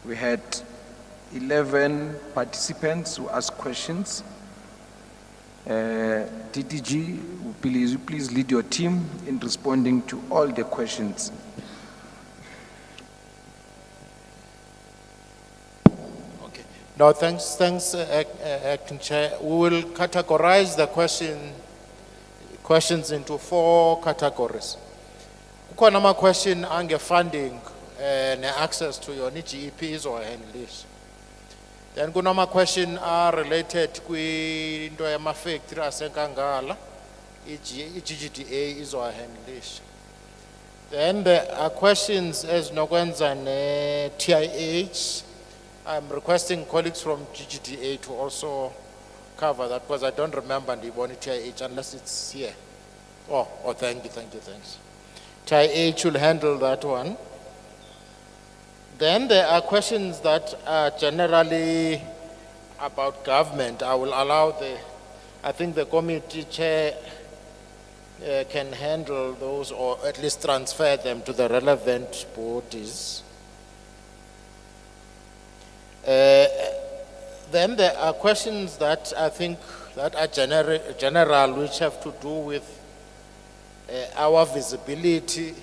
We had 11 participants who asked questions. DDG, please lead your team in responding to all the questions. No, thanks, Acting Chair. We will categorize the questions into 4 categories. Kukhona ama question ange funding and access to your GEPs or handlish. Then kunama question are related kwi into yama factory asenkangala, GGDA is or handlish. Then there are questions as nokwenza ne TIH. I'm requesting colleagues from GGDA to also cover that because I don't remember the TIH unless it's here. Oh, thank you, thanks. TIH will handle that one. Then there are questions that are generally about government. I will allow I think the committee chair can handle those or at least transfer them to the relevant bodies. Then there are questions that I think that are general, which have to do with our visibility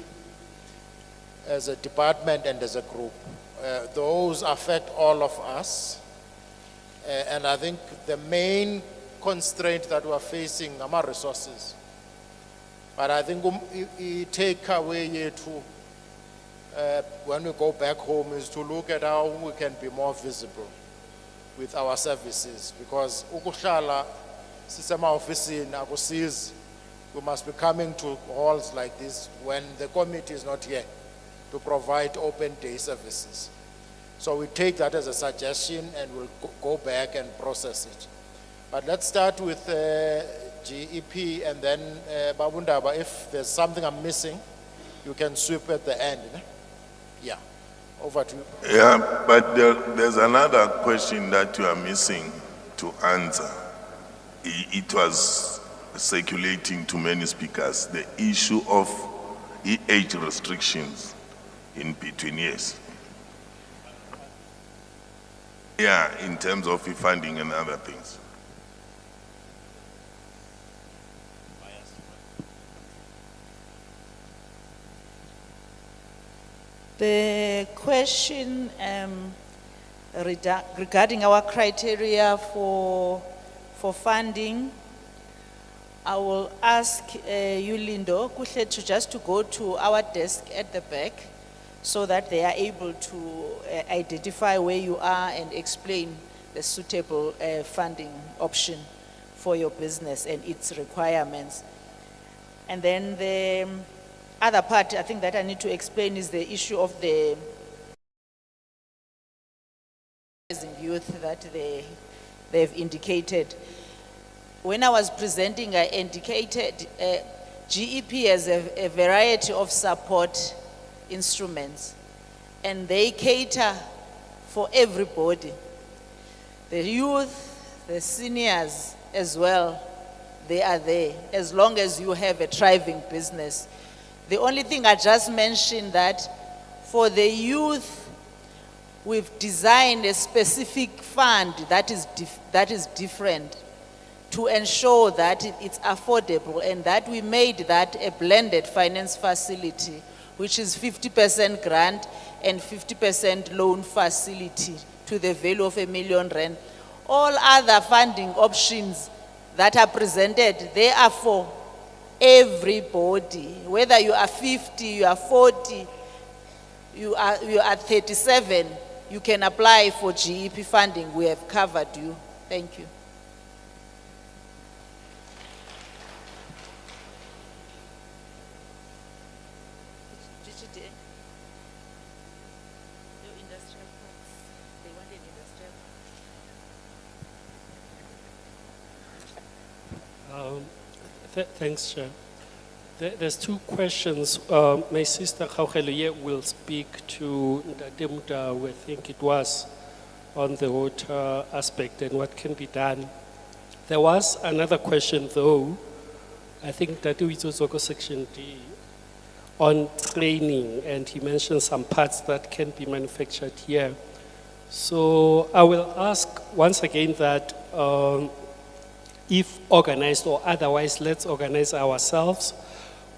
as a department and as a group. Those affect all of us. And I think the main constraint that we're facing are our resources. But I think we take away here to when we go back home is to look at how we can be more visible with our services, because ukuhlala sisema ofisini akusizi. We must be coming to halls like this when the committee is not here to provide open day services. So we take that as a suggestion and we'll go back and process it. But let's start with GEP and then Babundaba, if there's something I'm missing, you can sweep at the end. Yeah, over to you. Yeah, but there's another question that you are missing to answer. It was circulating to many speakers, the issue of age restrictions in between years. Yeah, in terms of funding and other things. The question regarding our criteria for funding, I will ask you, Lindo, Kuhle, to go to our desk at the back so that they are able to identify where you are and explain the suitable funding option for your business and its requirements. And then the other part, I think that I need to explain is the issue of the youth that they've indicated. When I was presenting, I indicated GEP has a variety of support instruments, and they cater for everybody. The youth, the seniors as well, they are there, as long as you have a thriving business. The only thing I just mentioned that for the youth, we've designed a specific fund that is different to ensure that it's affordable, and that we made that a blended finance facility, which is 50% grant and 50% loan facility to the value of R1 million. All other funding options that are presented, they are for everybody, whether you are 50, you are 40, you are 37, you can apply for GEP funding. We have covered you. Thank you. Thanks, Chair. There's 2 questions. My sister Gauteng will speak to Ndatemuta, I think it was, on the water aspect and what can be done. There was another question though, I think that we also go section D, on training, and he mentioned some parts that can be manufactured here. So I will ask once again that if organized or otherwise, let's organize ourselves.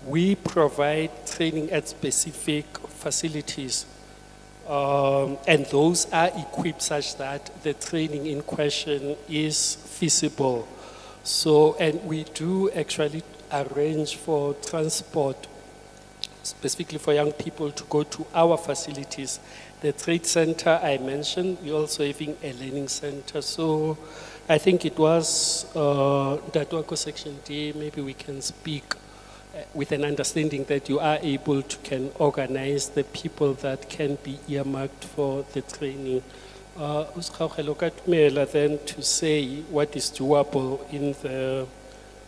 We provide training at specific facilities, and those are equipped such that the training in question is feasible. So, and we do actually arrange for transport, specifically for young people to go to our facilities. The trade center I mentioned, we're also having a learning center. So I think it was that Wako section D, maybe we can speak with an understanding that you are able to can organize the people that can be earmarked for the training. Then to say what is doable in the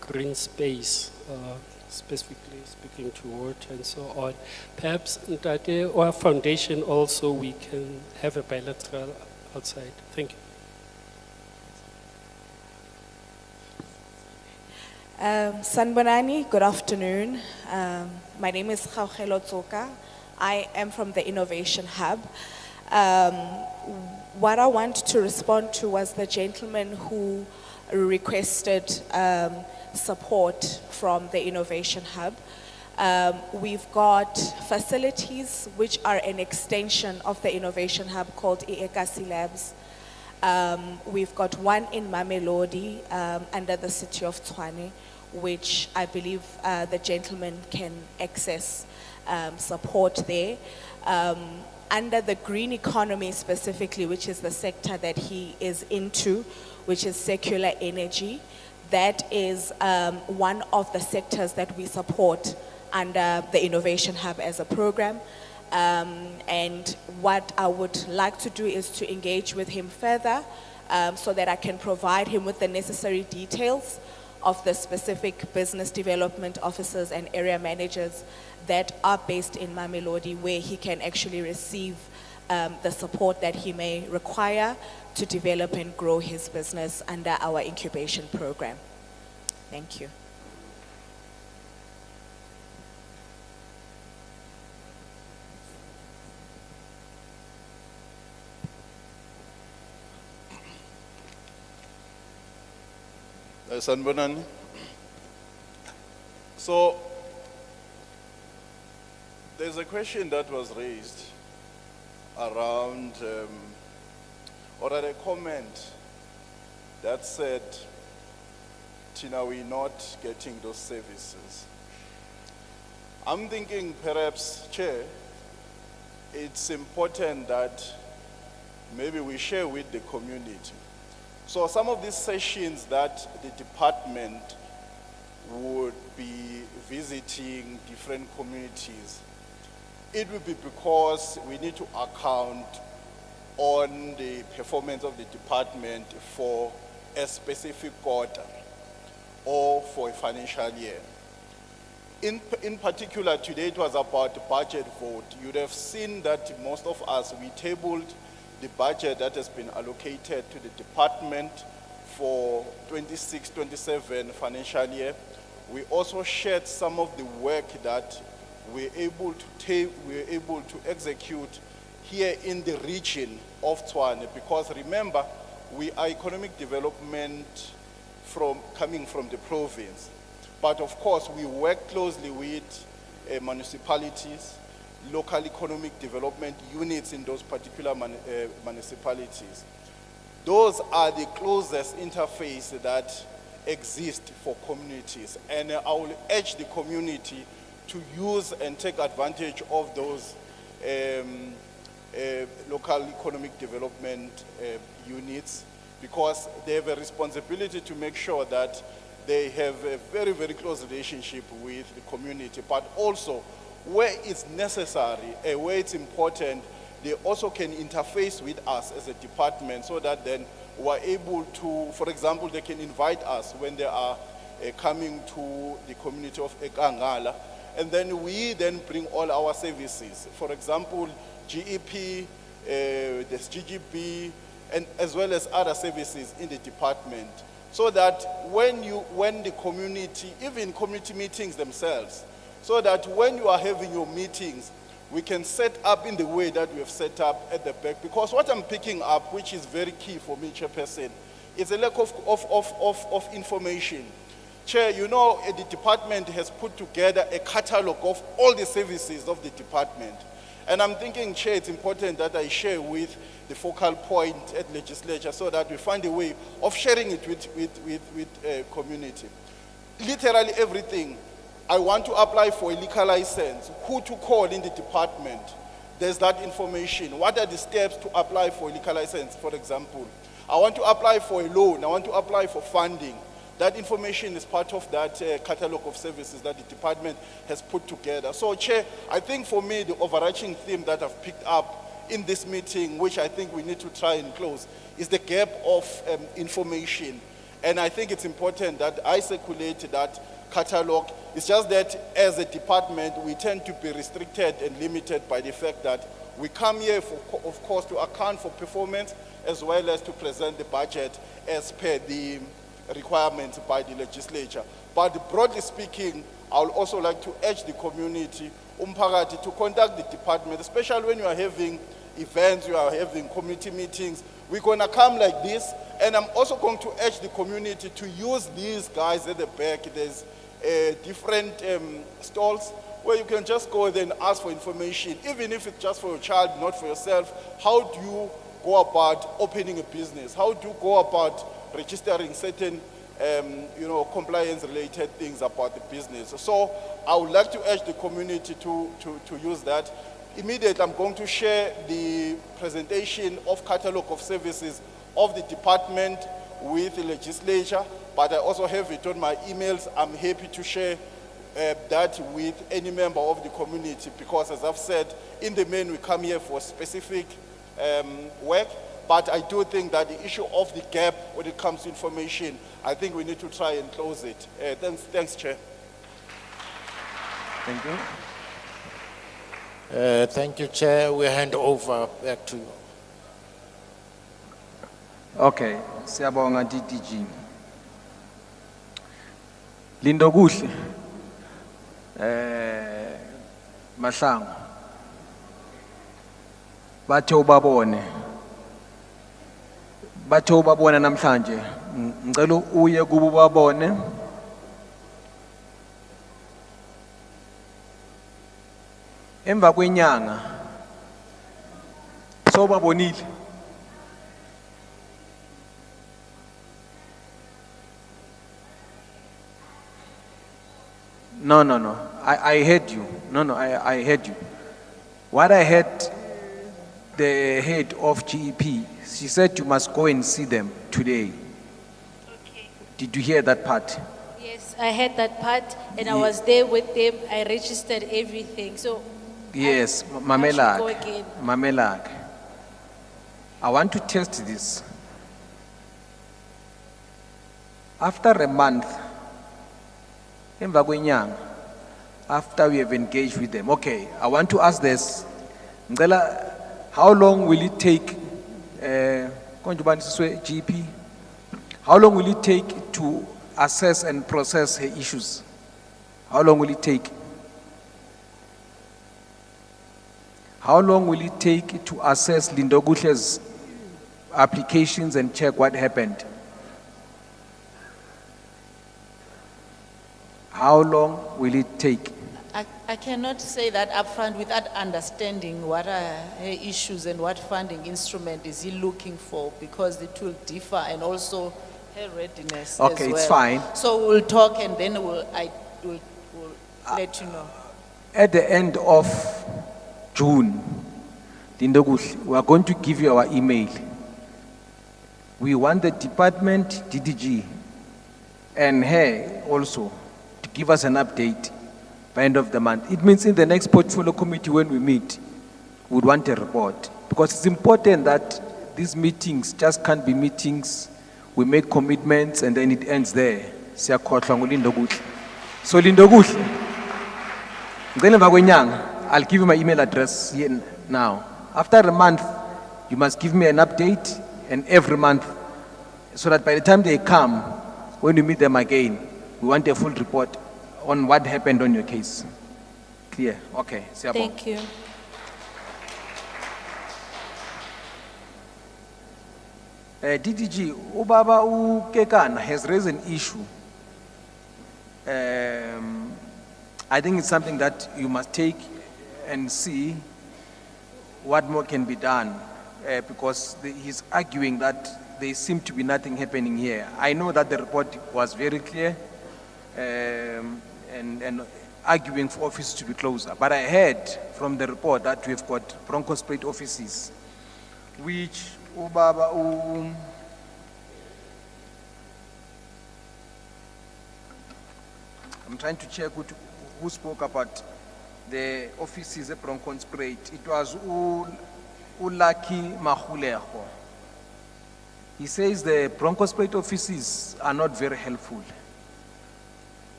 green space, specifically speaking to water and so on. Perhaps that our foundation also we can have a bilateral outside. Thank you. Sanbonani, good afternoon. My name is Gauteng Tsoka. I am from the Innovation Hub. What I want to respond to was the gentleman who requested support from the Innovation Hub. We've got facilities which are an extension of the Innovation Hub called Ekangala Labs. We've got one in Mamelodi under the city of Tshwane, which I believe the gentleman can access support there. Under the green economy specifically, which is the sector that he is into, which is circular energy, that is one of the sectors that we support under the Innovation Hub as a program. And what I would like to do is to engage with him further so that I can provide him with the necessary details of the specific business development officers and area managers that are based in Mamelodi, where he can actually receive the support that he may require to develop and grow his business under our incubation program. Thank you. Sanbonani. So, there's a question that was raised around, or a comment that said, Tina, we're not getting those services. I'm thinking perhaps, Chair, it's important that maybe we share with the community. So some of these sessions that the department would be visiting different communities, it will be because we need to account on the performance of the department for a specific quarter or for a financial year. In particular, today it was about the budget vote. You'd have seen that most of us, we tabled the budget that has been allocated to the department for 26-27 financial year. We also shared some of the work that we're able to execute here in the region of Tshwane, because remember, we are economic development coming from the province. But of course, we work closely with municipalities, local economic development units in those particular municipalities. Those are the closest interface that exist for communities. And I will urge the community to use and take advantage of those local economic development units, because they have a responsibility to make sure that they have a very, very close relationship with the community, but also where it's necessary, where it's important, they also can interface with us as a department so that then we're able to, for example, they can invite us when they are coming to the community of Ekangala, and then we then bring all our services. For example, GEP, there's GGB, and as well as other services in the department, so that when the community, even community meetings themselves, so that when you are having your meetings, we can set up in the way that we have set up at the back. Because what I'm picking up, which is very key for me, Chairperson, is a lack of information. Chair, you know, the department has put together a catalog of all the services of the department. And I'm thinking, Chair, it's important that I share with the focal point at Legislature so that we find a way of sharing it with community. Literally everything. I want to apply for a liquor license. Who to call in the department? There's that information. What are the steps to apply for a liquor license, for example? I want to apply for a loan. I want to apply for funding. That information is part of that catalog of services that the department has put together. So, Chair, I think for me, the overarching theme that I've picked up in this meeting, which I think we need to try and close, is the gap of information. And I think it's important that I circulate that catalog. It's just that as a department, we tend to be restricted and limited by the fact that we come here, of course, to account for performance as well as to present the budget as per the requirements by the legislature. But broadly speaking, I would also like to urge the community, umphakathi, to contact the department, especially when you are having events, you are having community meetings. We're going to come like this, and I'm also going to urge the community to use these guys at the back. There's different stalls where you can just go there and ask for information, even if it's just for your child, not for yourself. How do you go about opening a business? How do you go about registering certain compliance-related things about the business? So I would like to urge the community to use that. Immediately, I'm going to share the presentation of catalog of services of the department with the legislature, but I also have it on my emails. I'm happy to share that with any member of the community, because as I've said, in the main, we come here for specific work, but I do think that the issue of the gap when it comes to information, I think we need to try and close it. Thanks, Chair. Thank you. Thank you, Chair. We hand over back to you. Okay, siyabonga DDG. Lindo kuhle. Mahlangu. Bathe ubabone. Bathe ubabone namhlanje. Ngicela uye kubo ubabone. Emva kwenyanga. So babonile. No. I heard you. No, I heard you. What I heard, the head of GEP, she said you must go and see them today. Okay. Did you hear that part? Yes, I heard that part, and I was there with them. I registered everything. So Yes, I should go Mamelag. again. Mamelag. I want to test this. After a month, emva kwenyanga, after we have engaged with them, okay, I want to ask this. Ngicela, how long will it take, GP? How long will it take to assess and process her issues? How long will it take? How long will it take to assess Lindo Gushe's applications and check what happened? How long will it take? I cannot say that upfront without understanding what are her issues and what funding instrument is he looking for, because it will differ, and also her readiness Okay, as well. it's fine. So we'll talk, and then we'll let you know. At the end of June, Lindo Gush, we are going to give you our email. We want the department, DDG, and her also to give us an update by end of the month. It means in the next portfolio committee when we meet, we would want a report. Because it's important that these meetings just can't be meetings. We make commitments and then it ends there. So Lindo Gush, I'll give you my email address here now. After a month, you must give me an update and every month, so that by the time they come, when we meet them again, we want a full report on what happened on your case. Clear? Okay. Siyabonga. Thank you. DDG, Ubaba Ukekana has raised an issue. I think it's something that you must take and see what more can be done, because he's arguing that there seems to be nothing happening here. I know that the report was very clear and arguing for offices to be closer, but I heard from the report that we've got Bronco Spruit offices, which Ubaba I'm trying to check who spoke about the offices at Bronco Spruit. It was Ulaki Mahuleko. He says the Bronco Spruit offices are not very helpful.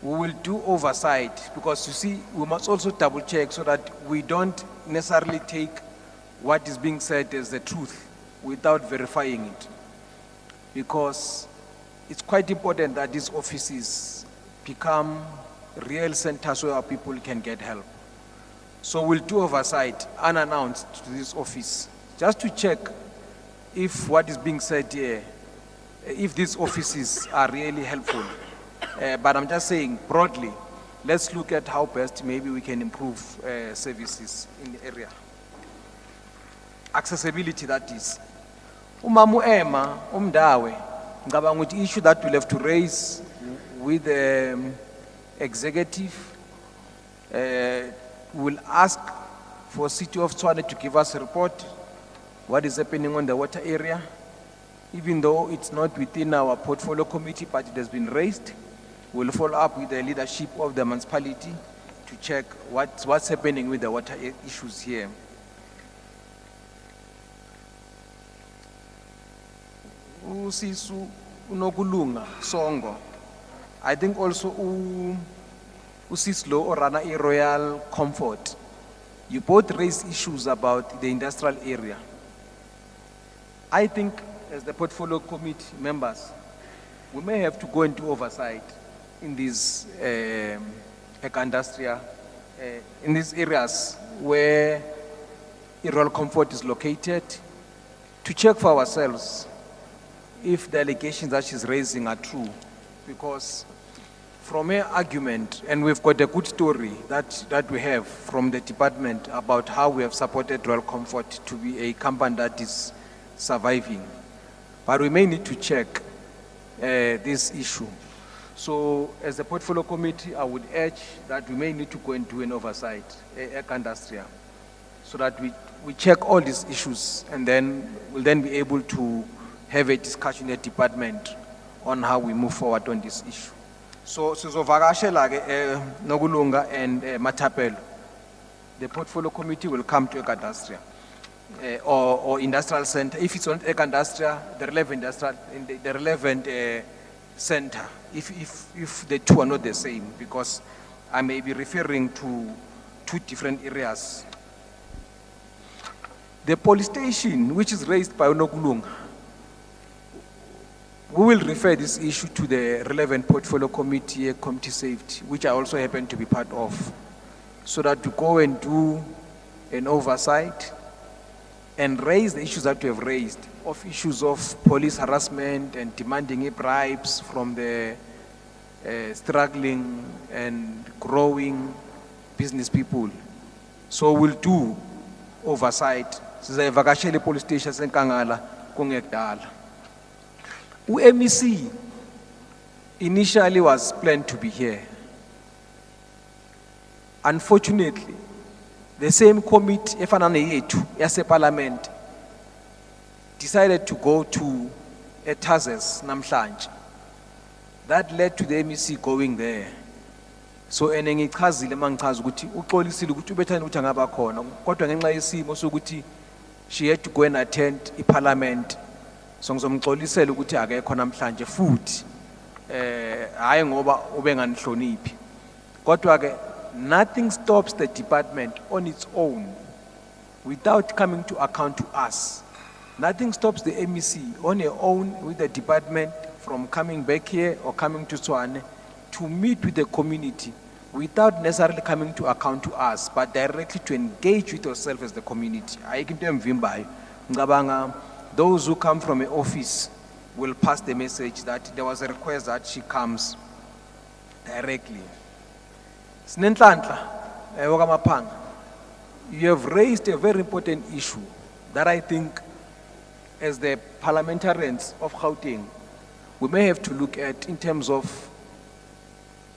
We will do oversight, because you see, we must also double check so that we don't necessarily take what is being said as the truth without verifying it. Because it's quite important that these offices become real centers where our people can get help. So we'll do oversight unannounced to this office, just to check if what is being said here, if these offices are really helpful. But I'm just saying broadly, let's look at how best maybe we can improve services in the area. Accessibility, that is. Umamu Emma, Umdawe, ngicabanga ukuthi issue that we'll have to raise with the executive, we'll ask for City of Tshwane to give us a report, what is happening on the water area, even though it's not within our portfolio committee, but it has been raised. We'll follow up with the leadership of the municipality to check what's happening with the water issues here. Usisu unokulunga songo. I think also Usislo or Rana Royal Comfort. You both raised issues about the industrial area. I think as the portfolio committee members, we may have to go into oversight in these industrial, in these areas where Royal Comfort is located, to check for ourselves if the allegations that she's raising are true. Because from her argument, and we've got a good story that we have from the department about how we have supported Royal Comfort to be a company that is surviving. But we may need to check this issue. So as a portfolio committee, I would urge that we may need to go and do an oversight, Ekandastria, so that we check all these issues, and then we'll then be able to have a discussion in the department on how we move forward on this issue. So sizovakashela Nokulunga and Matapelo. The portfolio committee will come to Ekandastria or industrial center. If it's on Ekandastria, the relevant center, if the two are not the same, because I may be referring to two different areas. The police station, which is raised by Nokulunga, we will refer this issue to the relevant portfolio committee, committee safety, which I also happen to be part of, so that we go and do an oversight and raise the issues that we have raised, of issues of police harassment and demanding bribes from the struggling and growing business people. So we'll do oversight. Sizayivakashela police station Ekangala kungekudala. MEC initially was planned to be here. Unfortunately, the same committee, efanana yethu yase parliament, decided to go to Etazes namhlanje. That led to the MEC going there. So enengichazile mangichaza ukuthi uxolisile ukuthi ubethani ukuthi angaba khona, kodwa ngenxa yesimo sokuthi she had to go and attend iparliament. So ngizomxolisela ukuthi akekho namhlanje futhi hayi ngoba ubenganihloniphi. Kodwa ke nothing stops the department on its own without coming to account to us Nothing stops the MEC on her own with the department from coming back here or coming to Swane to meet with the community without necessarily coming to account to us, but directly to engage with yourself as the community. Ayikho into emvimbayo. Ngicabanga those who come from an office will pass the message that there was a request that she comes directly. Sinenhlanhla, Okamaphanga, you have raised a very important issue that I think as the parliamentarians of Gauteng, we may have to look at in terms of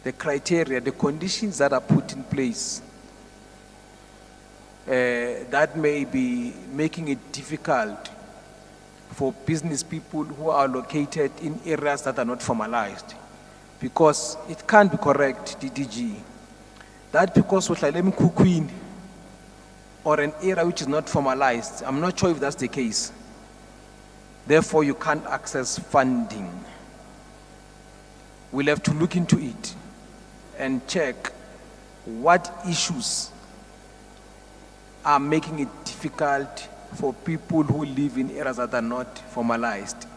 the criteria, the conditions that are put in place that may be making it difficult for business people who are located in areas that are not formalized. Because it can't be correct, DDG, that because we are Kukwini or an area which is not formalized, I'm not sure if that's the case. Therefore, you can't access funding. We'll have to look into it and check what issues are making it difficult for people who live in areas that are not formalized.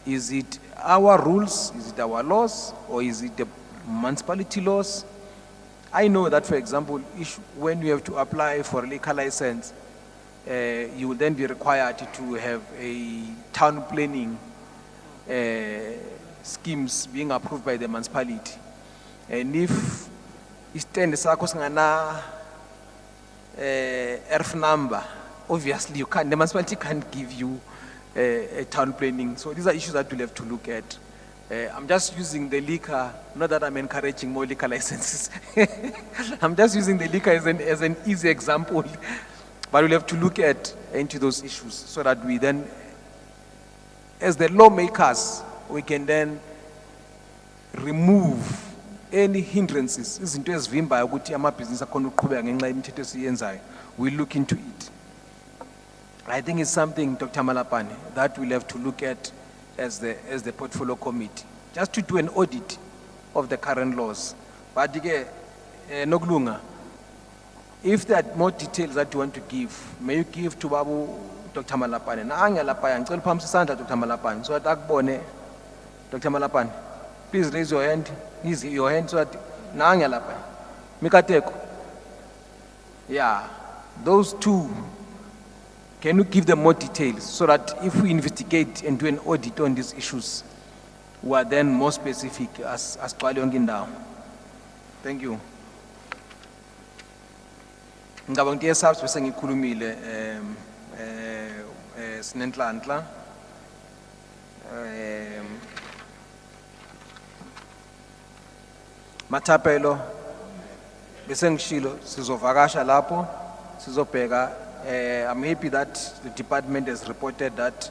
Is it our rules, is it our laws, or is it the municipality laws? I know that, for example, when you have to apply for a liquor license, you will then be required to have a town planning schemes being approved by the municipality. And if stand singana ERF number, obviously the municipality can't give you a town planning. So these are issues that we'll have to look at. I'm just using the liquor, not that I'm encouraging more liquor licenses. I'm just using the liquor as an easy example. But we'll have to look into those issues so that we then, as the lawmakers, we can then remove any hindrances. Izinto ezivimbayo ukuthi amabhizinisi akhona ukuqhubeka ngenxa yemithetho esiyenzayo. We'll look into it. I think it's something, Dr. Malapane, that we'll have to look at as the portfolio committee, just to do an audit of the current laws. But again, Noglunga, if there are more details that you want to give, may you give to Babu, Dr. Malapane. Na anga lapaya, ngicela phambi sisandla Dr. Malapane, so that akubone Dr. Malapane. Please raise your hand. Your hand so that na anga lapaya. Mikateko. Yeah, those two. Can you give them more details so that if we investigate and do an audit on these issues, we are then more specific as Kwalionginda? Thank you. Ngabang tiya sabs bese ngikhulumile sinenhlanhla Matapelo bese ngishilo sizovakasha lapho sizobheka. I'm happy that the department has reported that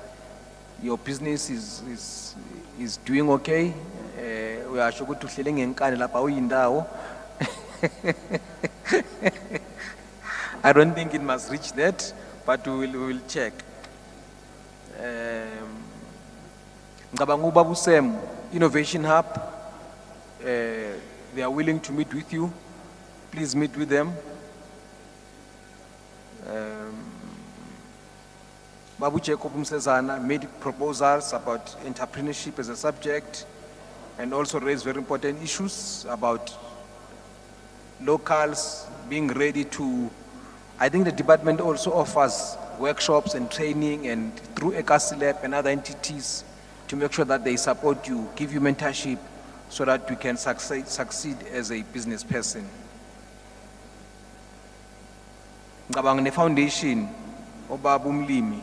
your business is doing okay. We are sure to feeling in Canada. I don't think it must reach that, but we will check. Ngabangu Babu Sem Innovation Hub, they are willing to meet with you. Please meet with them. Babu Jacob Msezana made proposals about entrepreneurship as a subject and also raised very important issues about locals being ready to. I think the department also offers workshops and training and through ECASLab and other entities to make sure that they support you, give you mentorship so that you can succeed as a business person. Ngabang ne foundation Obabu Mlimi,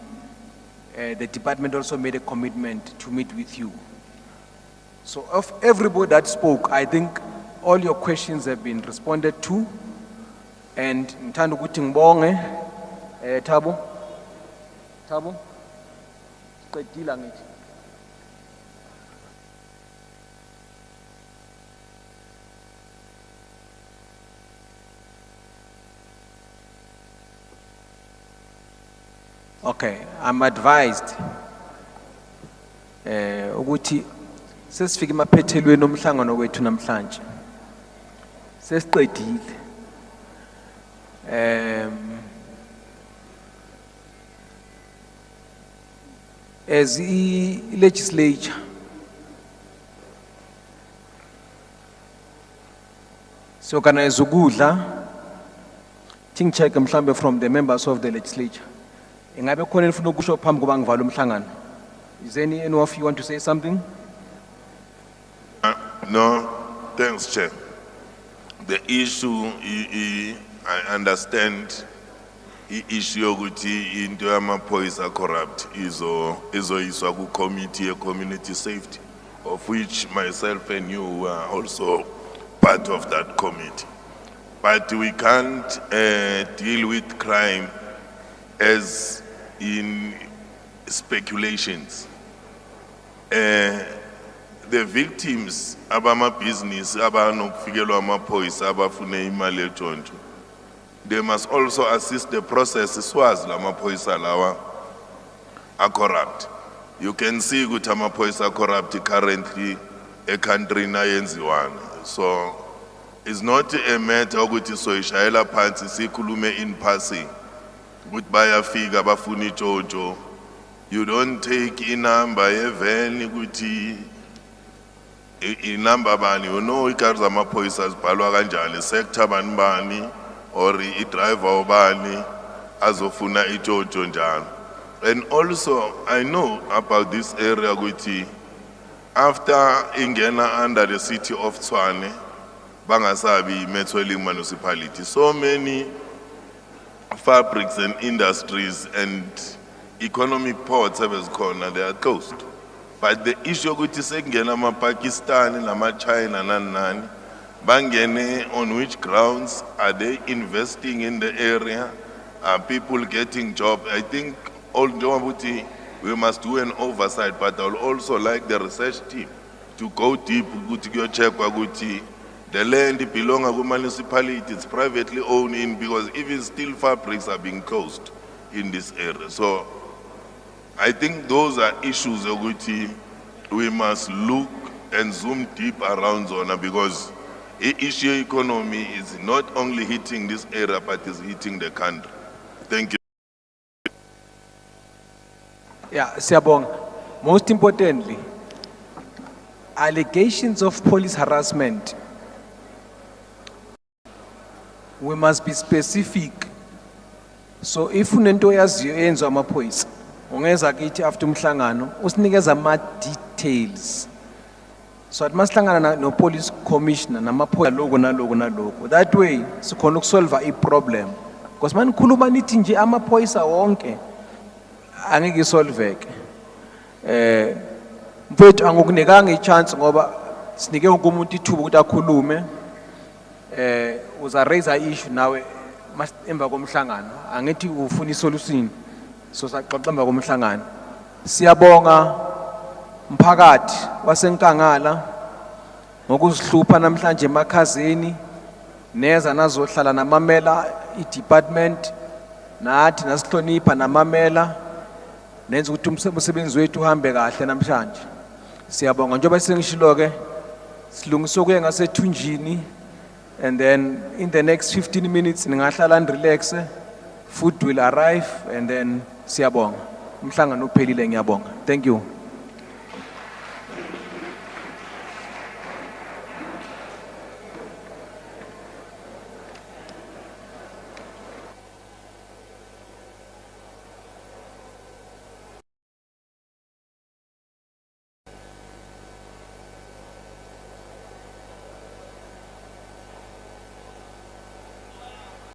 the department also made a commitment to meet with you. So of everybody that spoke, I think all your questions have been responded to. And ngithanda ukuthi ngibonge Thabo qedila ngithi. Okay, I'm advised ukuthi sesifike emaphethelweni omhlangano wethu namhlanje. Sesiqedile. as the legislature, so can I zugudla, think check mhlambe from the members of the legislature. Ingabe khona elifuna ukusho phambi kokuba ngivala umhlangano. Is any of you want to say something? No, thanks, Chair. The issue, I understand, the issue ukuthi into yamaphoyisa corrupt izoyiswa ku committee of community safety, of which myself and you were also part of that committee. But we can't deal with crime as in speculations. The victims abama business abanokufikelwa amaphoyisa abafune imali etshontsho, they must also assist the process swazi lamaphoyisa lawa are corrupt. You can see ukuthi amaphoyisa corrupt currently country ayenziwana. So it's not a matter ukuthi soyishayela phansi sikhulume in passing ukuthi bayafika bafuna itshontsho. You don't take a number even ukuthi inamba bani, you know icars amaphoyisa zibhalwa kanjani, sector bani or driver bani azofuna itshontsho njalo. And also I know about this area ukuthi after ingena under the city of Tshwane bangasabi Metsoling municipality, so many fabrics and industries and economic ports have corner, they are closed. But the issue ukuthi sekungena ama-Pakistan nama-China nani bangene, on which grounds are they investing in the area? Are people getting jobs? I think we must do an oversight, but I would also like the research team to go deep to check ukuthi the land belongs to municipality, it's privately owned in, because even steel fabrics are being closed in this area. So I think those are issues that we must look and zoom deep around Zona, because the issue economy is not only hitting this area, but is hitting the country. Thank you. Yeah, Siabong, most importantly, allegations of police harassment, we must be specific. So if unento yaziyo yenziwa amaphoyisa, ungeza kithi after umhlangano usinikeza ama details. So at masihlangana no police commissioner namaphoyisa lokho naloko. That way sikhona ukusolve I problem. Because manikhuluma nithi nje amaphoyisa wonke angeke isolveke. Mfethu angokunikanga ichance ngoba sinike wonke umuntu ithuba ukuthi akhulume. Uza raise a issue nawe emva komhlangano. Angithi ufuna isolution. So saxoxa emva komhlangano. Siyabonga mphakathi wasenkangala ngokuzihlupha namhlanje emakhazeni neza nazohlala namamela I-department nathi nasihlonipha namamela nenza ukuthi umsebenzi wethu uhambe kahle namhlanje. Siyabonga njengoba sengishilo ke silungisa kuye ngasethunjini, and then in the next 15 minutes ningahlala and relax, food will arrive, and then siyabonga umhlangano uphelile. Ngiyabonga. Thank you.